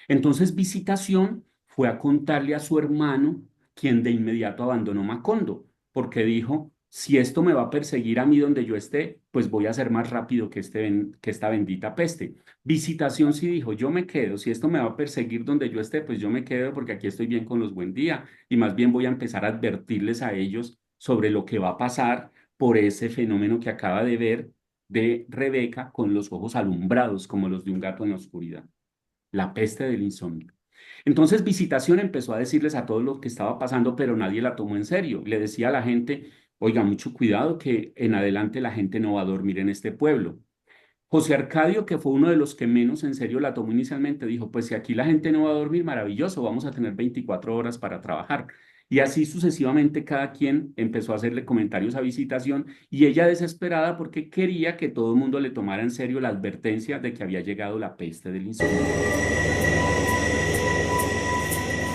Entonces Visitación fue a contarle a su hermano, quien de inmediato abandonó Macondo, porque dijo, si esto me va a perseguir a mí donde yo esté, pues voy a ser más rápido que esta bendita peste. Visitación sí dijo, yo me quedo, si esto me va a perseguir donde yo esté, pues yo me quedo porque aquí estoy bien con los Buen Día y más bien voy a empezar a advertirles a ellos sobre lo que va a pasar por ese fenómeno que acaba de ver de Rebeca con los ojos alumbrados como los de un gato en la oscuridad, la peste del insomnio. Entonces Visitación empezó a decirles a todos lo que estaba pasando, pero nadie la tomó en serio. Le decía a la gente, oiga, mucho cuidado que en adelante la gente no va a dormir en este pueblo. José Arcadio, que fue uno de los que menos en serio la tomó inicialmente, dijo, pues si aquí la gente no va a dormir, maravilloso, vamos a tener 24 horas para trabajar. Y así sucesivamente cada quien empezó a hacerle comentarios a Visitación y ella desesperada porque quería que todo el mundo le tomara en serio la advertencia de que había llegado la peste del insomnio.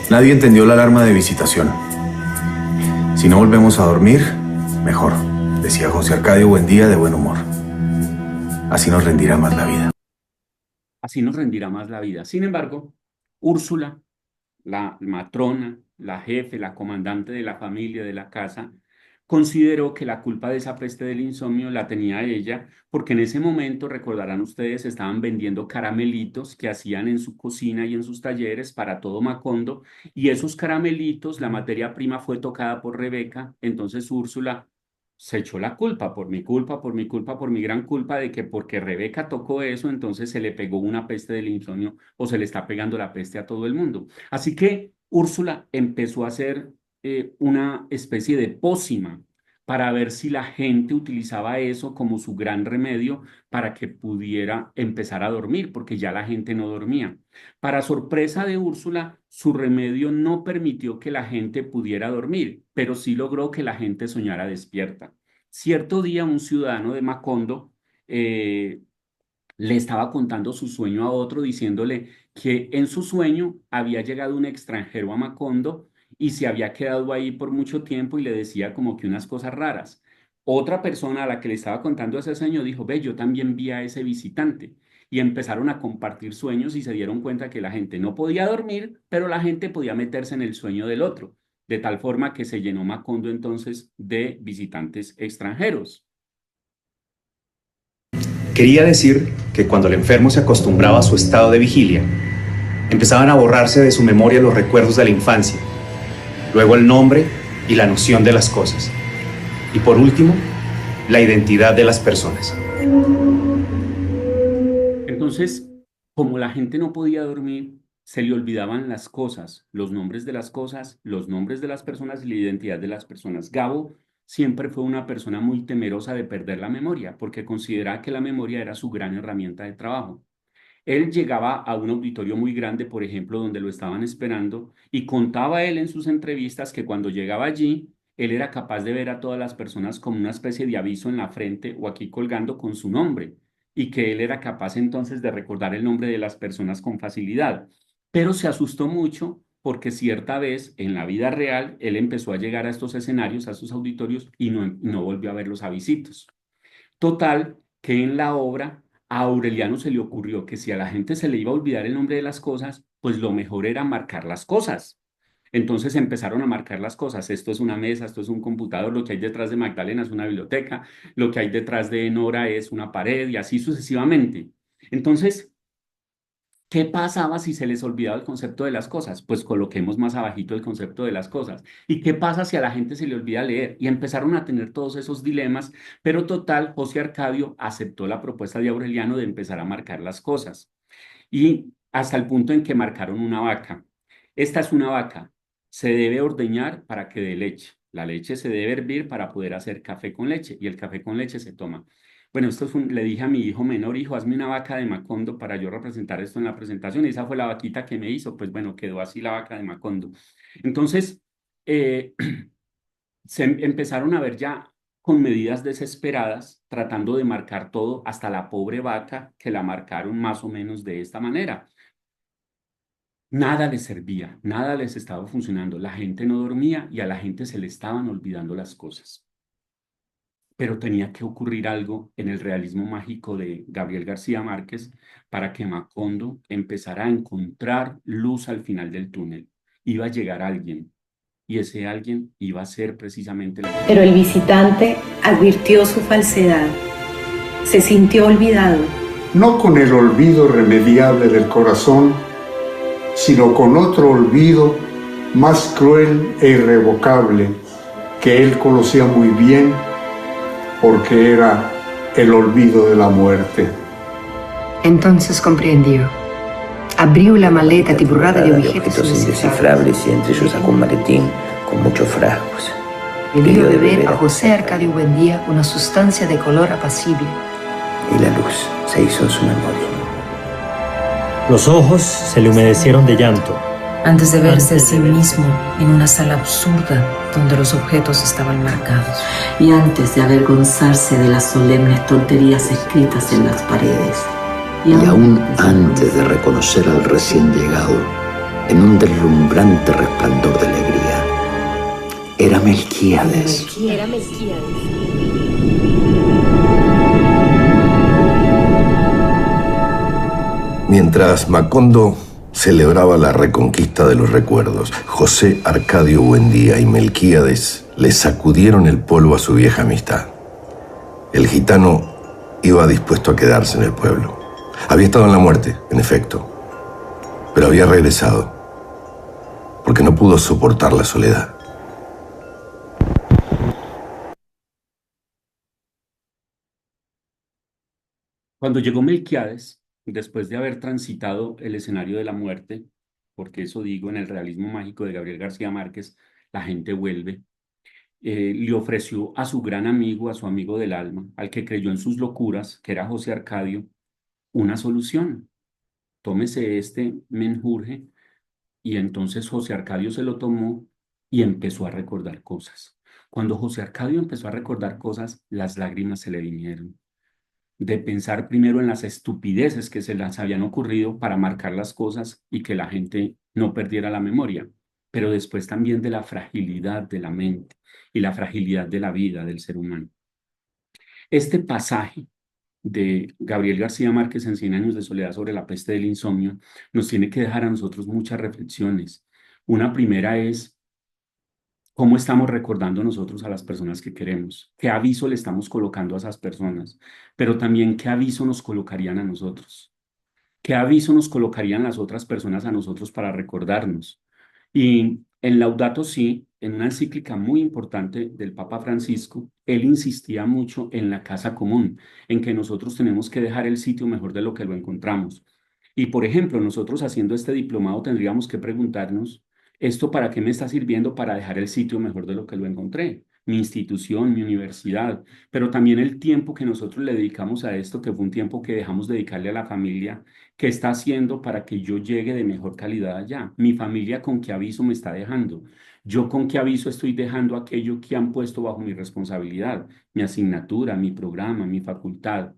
Nadie entendió la alarma de Visitación. Si no volvemos a dormir, mejor, decía José Arcadio Buendía de buen humor. Así nos rendirá más la vida. Así nos rendirá más la vida. Sin embargo, Úrsula, la matrona, la jefe, la comandante de la familia, de la casa, consideró que la culpa de esa peste del insomnio la tenía ella, porque en ese momento, recordarán ustedes, estaban vendiendo caramelitos que hacían en su cocina y en sus talleres para todo Macondo, y esos caramelitos, la materia prima fue tocada por Rebeca, entonces Úrsula se echó la culpa, por mi culpa, por mi culpa, por mi gran culpa de que porque Rebeca tocó eso, entonces se le pegó una peste del insomnio o se le está pegando la peste a todo el mundo. Así que Úrsula empezó a hacer una especie de pócima para ver si la gente utilizaba eso como su gran remedio para que pudiera empezar a dormir, porque ya la gente no dormía. Para sorpresa de Úrsula, su remedio no permitió que la gente pudiera dormir, pero sí logró que la gente soñara despierta. Cierto día, un ciudadano de Macondo le estaba contando su sueño a otro, diciéndole que en su sueño había llegado un extranjero a Macondo y se había quedado ahí por mucho tiempo y le decía como que unas cosas raras. Otra persona a la que le estaba contando ese sueño dijo, ve, yo también vi a ese visitante. Y empezaron a compartir sueños y se dieron cuenta que la gente no podía dormir, pero la gente podía meterse en el sueño del otro, de tal forma que se llenó Macondo entonces de visitantes extranjeros. Quería decir que cuando el enfermo se acostumbraba a su estado de vigilia, empezaban a borrarse de su memoria los recuerdos de la infancia, luego el nombre y la noción de las cosas, y por último, la identidad de las personas. Entonces, como la gente no podía dormir, se le olvidaban las cosas, los nombres de las cosas, los nombres de las personas y la identidad de las personas. Gabo siempre fue una persona muy temerosa de perder la memoria, porque consideraba que la memoria era su gran herramienta de trabajo. Él llegaba a un auditorio muy grande, por ejemplo, donde lo estaban esperando, y contaba él en sus entrevistas que cuando llegaba allí, él era capaz de ver a todas las personas como una especie de aviso en la frente o aquí colgando con su nombre, y que él era capaz entonces de recordar el nombre de las personas con facilidad. Pero se asustó mucho porque cierta vez en la vida real él empezó a llegar a estos escenarios, a estos auditorios y no volvió a verlos a visitos. Total, que en la obra a Aureliano se le ocurrió que si a la gente se le iba a olvidar el nombre de las cosas, pues lo mejor era marcar las cosas. Entonces empezaron a marcar las cosas. Esto es una mesa, esto es un computador, lo que hay detrás de Magdalena es una biblioteca, lo que hay detrás de Nora es una pared y así sucesivamente. Entonces, ¿qué pasaba si se les olvidaba el concepto de las cosas? Pues coloquemos más abajito el concepto de las cosas. ¿Y qué pasa si a la gente se le olvida leer? Y empezaron a tener todos esos dilemas, pero total, José Arcadio aceptó la propuesta de Aureliano de empezar a marcar las cosas. Y hasta el punto en que marcaron una vaca. Esta es una vaca. Se debe ordeñar para que dé leche. La leche se debe hervir para poder hacer café con leche y el café con leche se toma. Bueno, le dije a mi hijo menor, hijo, hazme una vaca de Macondo para yo representar esto en la presentación. Y esa fue la vaquita que me hizo. Pues bueno, quedó así la vaca de Macondo. Entonces, eh, se empezaron a ver ya con medidas desesperadas, tratando de marcar todo, hasta la pobre vaca que la marcaron más o menos de esta manera. Nada les servía, nada les estaba funcionando. La gente no dormía y a la gente se le estaban olvidando las cosas. Pero tenía que ocurrir algo en el realismo mágico de Gabriel García Márquez para que Macondo empezara a encontrar luz al final del túnel. Iba a llegar alguien y ese alguien iba a ser precisamente la... Pero el visitante advirtió su falsedad. Se sintió olvidado. No con el olvido irremediable del corazón, sino con otro olvido más cruel e irrevocable que él conocía muy bien, porque era el olvido de la muerte. Entonces comprendió. Abrió la maleta tiburrada de objetos indescifrables y entre ellos sacó un maletín con muchos frascos. Le dio de beber a José Arcadio Buendía una sustancia de color apacible. Y la luz se hizo en su memoria. Los ojos se le humedecieron de llanto. Antes de verse a sí mismo en una sala absurda donde los objetos estaban marcados. Y antes de avergonzarse de las solemnes tonterías escritas en las paredes. Y aún antes de reconocer al recién llegado en un deslumbrante resplandor de alegría, era Melquíades. Era Melquíades. Mientras Macondo celebraba la reconquista de los recuerdos, José Arcadio Buendía y Melquíades le sacudieron el polvo a su vieja amistad. El gitano iba dispuesto a quedarse en el pueblo. Había estado en la muerte, en efecto, pero había regresado porque no pudo soportar la soledad. Cuando llegó Melquíades, después de haber transitado el escenario de la muerte, porque eso digo, en el realismo mágico de Gabriel García Márquez, la gente vuelve, le ofreció a su gran amigo, a su amigo del alma, al que creyó en sus locuras, que era José Arcadio, una solución. Tómese este menjurje. Y entonces José Arcadio se lo tomó y empezó a recordar cosas. Cuando José Arcadio empezó a recordar cosas, las lágrimas se le vinieron. De pensar primero en las estupideces que se les habían ocurrido para marcar las cosas y que la gente no perdiera la memoria, pero después también de la fragilidad de la mente y la fragilidad de la vida del ser humano. Este pasaje de Gabriel García Márquez en 100 años de soledad sobre la peste del insomnio nos tiene que dejar a nosotros muchas reflexiones. Una primera es cómo estamos recordando nosotros a las personas que queremos, qué aviso le estamos colocando a esas personas, pero también qué aviso nos colocarían a nosotros, qué aviso nos colocarían las otras personas a nosotros para recordarnos. Y en Laudato Si, en una encíclica muy importante del Papa Francisco, él insistía mucho en la casa común, en que nosotros tenemos que dejar el sitio mejor de lo que lo encontramos. Y por ejemplo, nosotros haciendo este diplomado tendríamos que preguntarnos, ¿esto para qué me está sirviendo para dejar el sitio mejor de lo que lo encontré? Mi institución, mi universidad, pero también el tiempo que nosotros le dedicamos a esto, que fue un tiempo que dejamos dedicarle a la familia, ¿qué está haciendo para que yo llegue de mejor calidad allá? Mi familia, ¿con qué aviso me está dejando? Yo, ¿con qué aviso estoy dejando aquello que han puesto bajo mi responsabilidad? Mi asignatura, mi programa, mi facultad.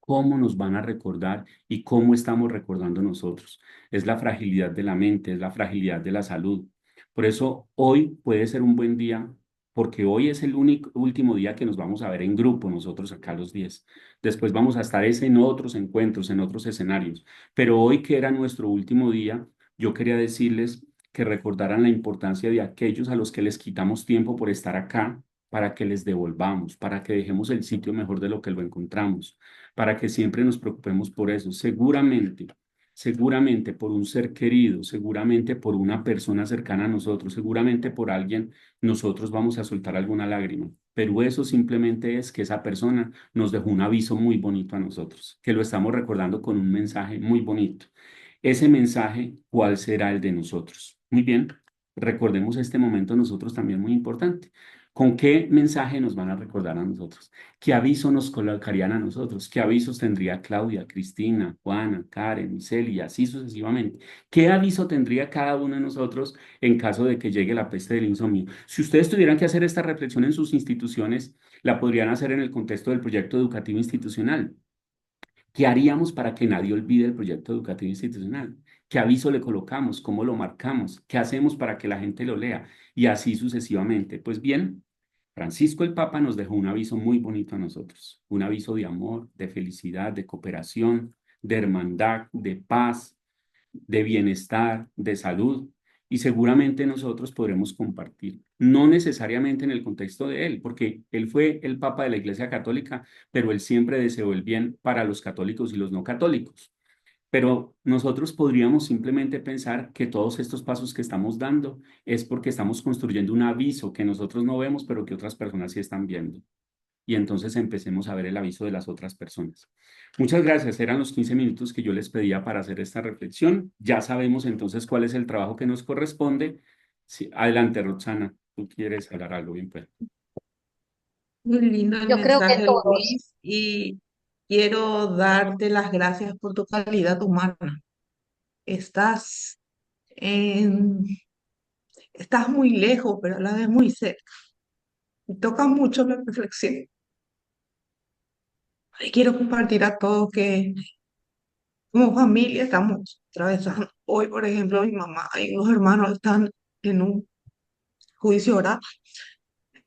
cómo nos van a recordar y cómo estamos recordando nosotros. Es la fragilidad de la mente, es la fragilidad de la salud. Por eso hoy puede ser un buen día, porque hoy es el último día que nos vamos a ver en grupo, nosotros acá los 10. Después vamos a estar en otros encuentros, en otros escenarios. Pero hoy, que era nuestro último día, yo quería decirles que recordaran la importancia de aquellos a los que les quitamos tiempo por estar acá, para que les devolvamos, para que dejemos el sitio mejor de lo que lo encontramos, para que siempre nos preocupemos por eso. Seguramente por un ser querido, seguramente por una persona cercana a nosotros, seguramente por alguien, nosotros vamos a soltar alguna lágrima. Pero eso simplemente es que esa persona nos dejó un aviso muy bonito a nosotros, que lo estamos recordando con un mensaje muy bonito. Ese mensaje, ¿cuál será el de nosotros? Muy bien, recordemos este momento nosotros también muy importante. ¿Con qué mensaje nos van a recordar a nosotros? ¿Qué aviso nos colocarían a nosotros? ¿Qué avisos tendría Claudia, Cristina, Juana, Karen, Iseli y así sucesivamente? ¿Qué aviso tendría cada uno de nosotros en caso de que llegue la peste del insomnio? Si ustedes tuvieran que hacer esta reflexión en sus instituciones, la podrían hacer en el contexto del proyecto educativo institucional. ¿Qué haríamos para que nadie olvide el proyecto educativo institucional? ¿Qué aviso le colocamos? ¿Cómo lo marcamos? ¿Qué hacemos para que la gente lo lea? Y así sucesivamente. Pues bien, Francisco el Papa nos dejó un aviso muy bonito a nosotros, un aviso de amor, de felicidad, de cooperación, de hermandad, de paz, de bienestar, de salud, y seguramente nosotros podremos compartir, no necesariamente en el contexto de él, porque él fue el Papa de la Iglesia Católica, pero él siempre deseó el bien para los católicos y los no católicos. Pero nosotros podríamos simplemente pensar que todos estos pasos que estamos dando es porque estamos construyendo un aviso que nosotros no vemos, pero que otras personas sí están viendo. Y entonces empecemos a ver el aviso de las otras personas. Muchas gracias. Eran los 15 minutos que yo les pedía para hacer esta reflexión. Ya sabemos entonces cuál es el trabajo que nos corresponde. Sí, adelante, Roxana. ¿Tú quieres hablar algo? Bien, pues. Muy lindo el Yo creo que mensaje, todos, Luis, y quiero darte las gracias por tu calidad humana. Estás en, estás muy lejos, pero a la vez muy cerca. Me toca mucho la reflexión. Y quiero compartir a todos que como familia estamos atravesando. Hoy, por ejemplo, mi mamá y los hermanos están en un juicio oral.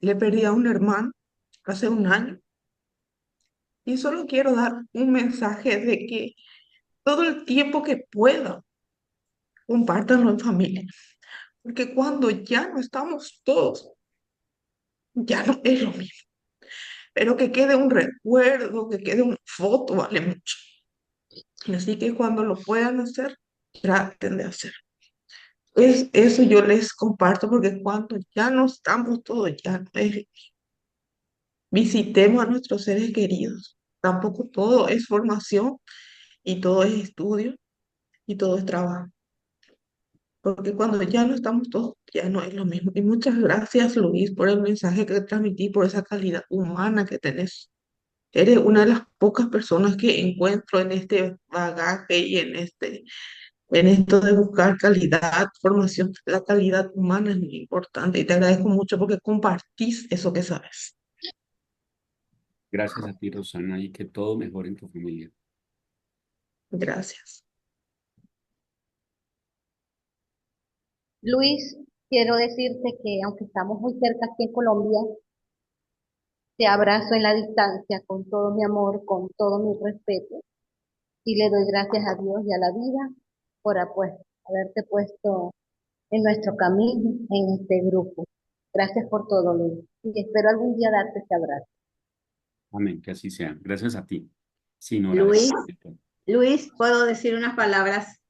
Le perdí a un hermano hace un año y solo quiero dar un mensaje de que todo el tiempo que pueda, compártanlo en familia. Porque cuando ya no estamos todos, ya no es lo mismo. Pero que quede un recuerdo, que quede una foto, vale mucho. Así que cuando lo puedan hacer, traten de hacer. Eso yo les comparto porque cuando ya no estamos todos, ya no es. Visitemos a nuestros seres queridos. Tampoco todo es formación y todo es estudio y todo es trabajo. Porque cuando ya no estamos todos, ya no es lo mismo. Y muchas gracias, Luis, por el mensaje que transmití, por esa calidad humana que tenés. Eres una de las pocas personas que encuentro en este bagaje y en esto de buscar calidad, formación. La calidad humana es muy importante y te agradezco mucho porque compartís eso que sabes. Gracias a ti, Rosana, y que todo mejore en tu familia. Gracias. Luis, quiero decirte que aunque estamos muy cerca aquí en Colombia, te abrazo en la distancia con todo mi amor, con todo mi respeto y le doy gracias a Dios y a la vida por haberte puesto en nuestro camino, en este grupo. Gracias por todo, Luis. Y espero algún día darte este abrazo. Amén, que así sea. Gracias a ti. Sin horas. Luis, ¿puedo decir unas palabras?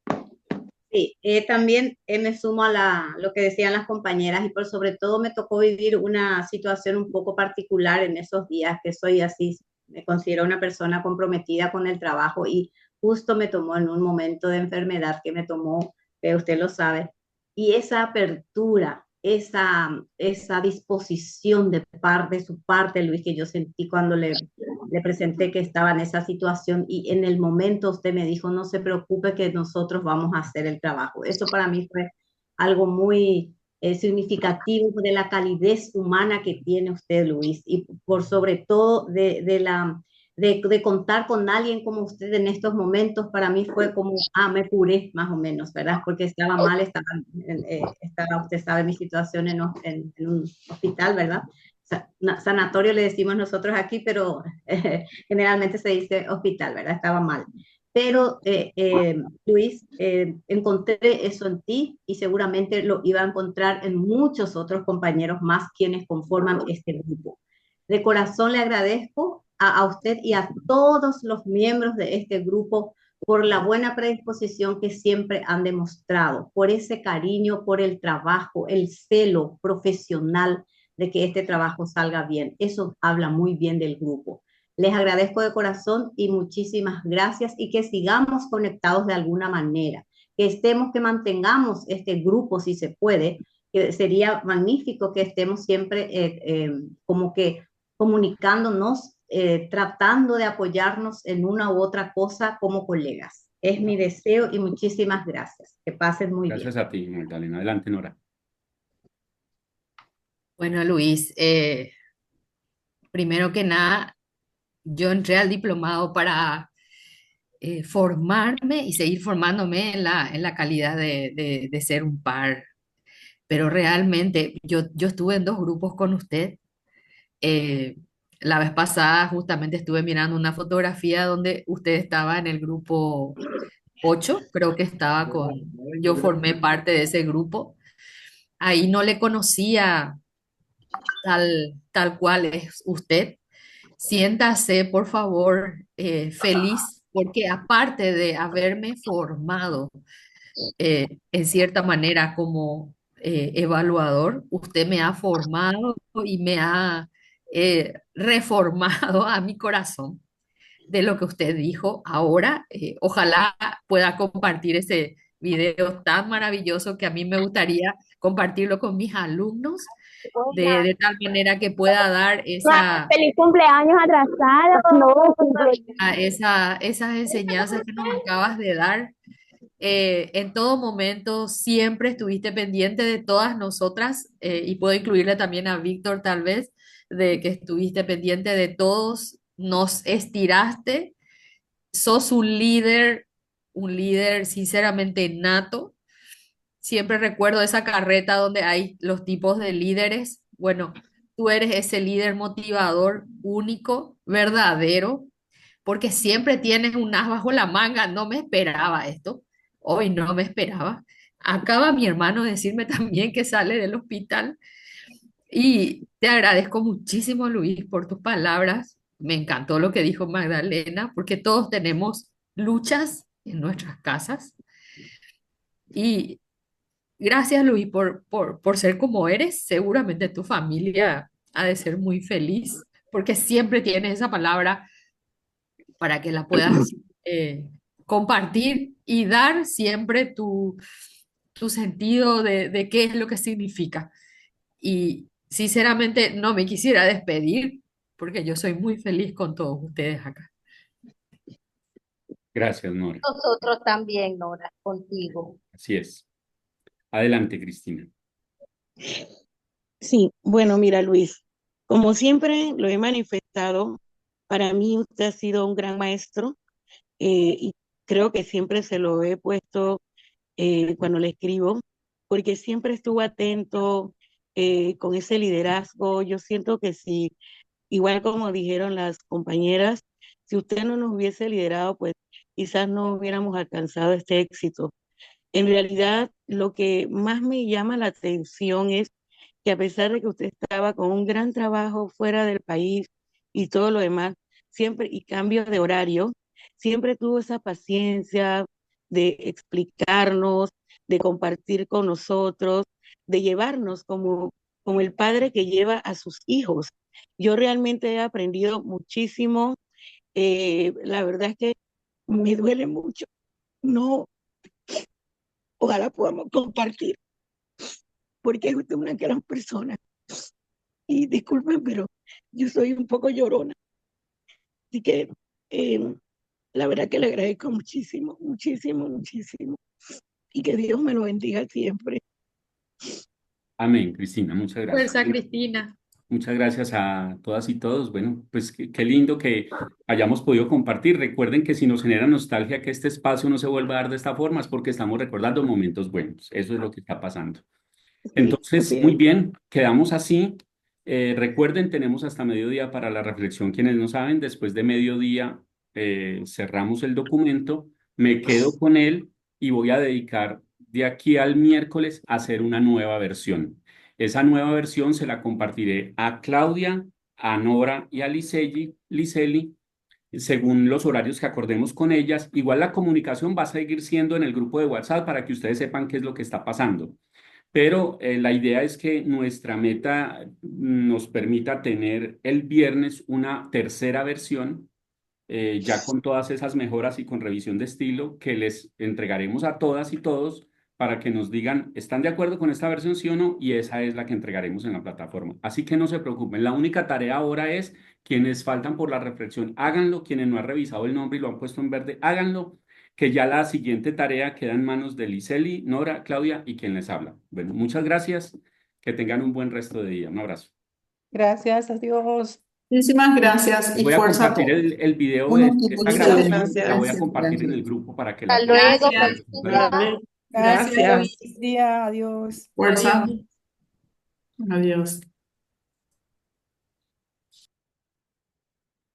Sí, también me sumo a lo que decían las compañeras y por sobre todo me tocó vivir una situación un poco particular en esos días, que soy así, me considero una persona comprometida con el trabajo y justo me tomó en un momento de enfermedad que me tomó, usted lo sabe, y esa apertura, esa disposición de su parte, Luis, que yo sentí cuando le presenté que estaba en esa situación y en el momento usted me dijo, no se preocupe que nosotros vamos a hacer el trabajo. Eso para mí fue algo muy significativo de la calidez humana que tiene usted, Luis, y por sobre todo de de contar con alguien como usted en estos momentos, para mí fue como, me curé más o menos, ¿verdad? Porque estaba mal, estaba, usted sabe mi situación en un hospital, ¿verdad? Sanatorio le decimos nosotros aquí, pero generalmente se dice hospital, ¿verdad? Estaba mal. Pero, Luis, encontré eso en ti y seguramente lo iba a encontrar en muchos otros compañeros más quienes conforman este grupo. De corazón le agradezco a usted y a todos los miembros de este grupo por la buena predisposición que siempre han demostrado, por ese cariño, por el trabajo, el celo profesional de que este trabajo salga bien. Eso habla muy bien del grupo. Les agradezco de corazón y muchísimas gracias y que sigamos conectados de alguna manera, que mantengamos este grupo si se puede, que sería magnífico que estemos siempre como que comunicándonos, tratando de apoyarnos en una u otra cosa como colegas. Es mi deseo y muchísimas gracias. Que pasen muy bien. Gracias a ti, Magdalena. Adelante, Nora. Bueno, Luis, primero que nada, yo entré al diplomado para formarme y seguir formándome en la calidad de ser un par. Pero realmente yo estuve en dos grupos con usted. Eh, la vez pasada justamente estuve mirando una fotografía donde usted estaba en el grupo 8, creo que estaba yo formé parte de ese grupo. Ahí no le conocía tal cual es usted. Siéntase, por favor, feliz, porque aparte de haberme formado en cierta manera como evaluador, usted me ha formado y me ha reformado a mi corazón de lo que usted dijo ahora. Ojalá pueda compartir ese video tan maravilloso que a mí me gustaría compartirlo con mis alumnos, de tal manera que pueda dar Feliz cumpleaños atrasado. esas enseñanzas que nos acabas de dar. En todo momento siempre estuviste pendiente de todas nosotras, y puedo incluirle también a Víctor tal vez, de que estuviste pendiente de todos, nos estiraste, sos un líder sinceramente nato. Siempre recuerdo esa carreta donde hay los tipos de líderes. Bueno, tú eres ese líder motivador único, verdadero, porque siempre tienes un as bajo la manga. No me esperaba esto. Hoy no me esperaba. Acaba mi hermano de decirme también que sale del hospital y te agradezco muchísimo, Luis, por tus palabras. Me encantó lo que dijo Magdalena, porque todos tenemos luchas en nuestras casas. Y gracias, Luis, por ser como eres. Seguramente tu familia ha de ser muy feliz, porque siempre tienes esa palabra para que la puedas compartir y dar siempre tu sentido de qué es lo que significa. Y sinceramente no me quisiera despedir porque yo soy muy feliz con todos ustedes acá. Gracias, Nora. Nosotros también, Nora, contigo. Así es. Adelante, Cristina. Sí, bueno, mira, Luis, como siempre lo he manifestado, para mí usted ha sido un gran maestro, y creo que siempre se lo he puesto cuando le escribo, porque siempre estuvo atento con ese liderazgo. Yo siento que si, igual como dijeron las compañeras, si usted no nos hubiese liderado, pues quizás no hubiéramos alcanzado este éxito. En realidad, lo que más me llama la atención es que a pesar de que usted estaba con un gran trabajo fuera del país y todo lo demás, siempre, y cambio de horario, siempre tuvo esa paciencia de explicarnos, de compartir con nosotros, de llevarnos como el padre que lleva a sus hijos. Yo realmente he aprendido muchísimo. La verdad es que me duele mucho. No, ojalá podamos compartir, porque es usted una gran persona. Y disculpen, pero yo soy un poco llorona. Así que la verdad que le agradezco muchísimo, muchísimo, muchísimo. Y que Dios me lo bendiga siempre. Amén, Cristina. Muchas gracias. Fuerza, Cristina. Muchas gracias a todas y todos. Bueno, pues qué lindo que hayamos podido compartir. Recuerden que si nos genera nostalgia que este espacio no se vuelva a dar de esta forma es porque estamos recordando momentos buenos. Eso es lo que está pasando. Entonces, muy bien, quedamos así. Recuerden, tenemos hasta mediodía para la reflexión. Quienes no saben, después de mediodía cerramos el documento, me quedo con él y voy a dedicar de aquí al miércoles a hacer una nueva versión. Esa nueva versión se la compartiré a Claudia, a Nora y a Liseli, según los horarios que acordemos con ellas. Igual la comunicación va a seguir siendo en el grupo de WhatsApp para que ustedes sepan qué es lo que está pasando. Pero la idea es que nuestra meta nos permita tener el viernes una tercera versión, ya con todas esas mejoras y con revisión de estilo que les entregaremos a todas y todos para que nos digan, ¿están de acuerdo con esta versión, sí o no? Y esa es la que entregaremos en la plataforma. Así que no se preocupen, la única tarea ahora es, quienes faltan por la reflexión, háganlo, quienes no han revisado el nombre y lo han puesto en verde, háganlo, que ya la siguiente tarea queda en manos de Liseli, Nora, Claudia y quien les habla. Bueno, muchas gracias, que tengan un buen resto de día. Un abrazo. Gracias, adiós. Muchísimas gracias y Voy a fuerza a compartir todos. el video Unos de esta minutos. grabación, la voy a Gracias. compartir en el grupo para que la Hasta tengan. luego, Gracias. feliz día. Vale. Gracias, Gracias. feliz día, adiós. Fuerza. Adiós. Adiós.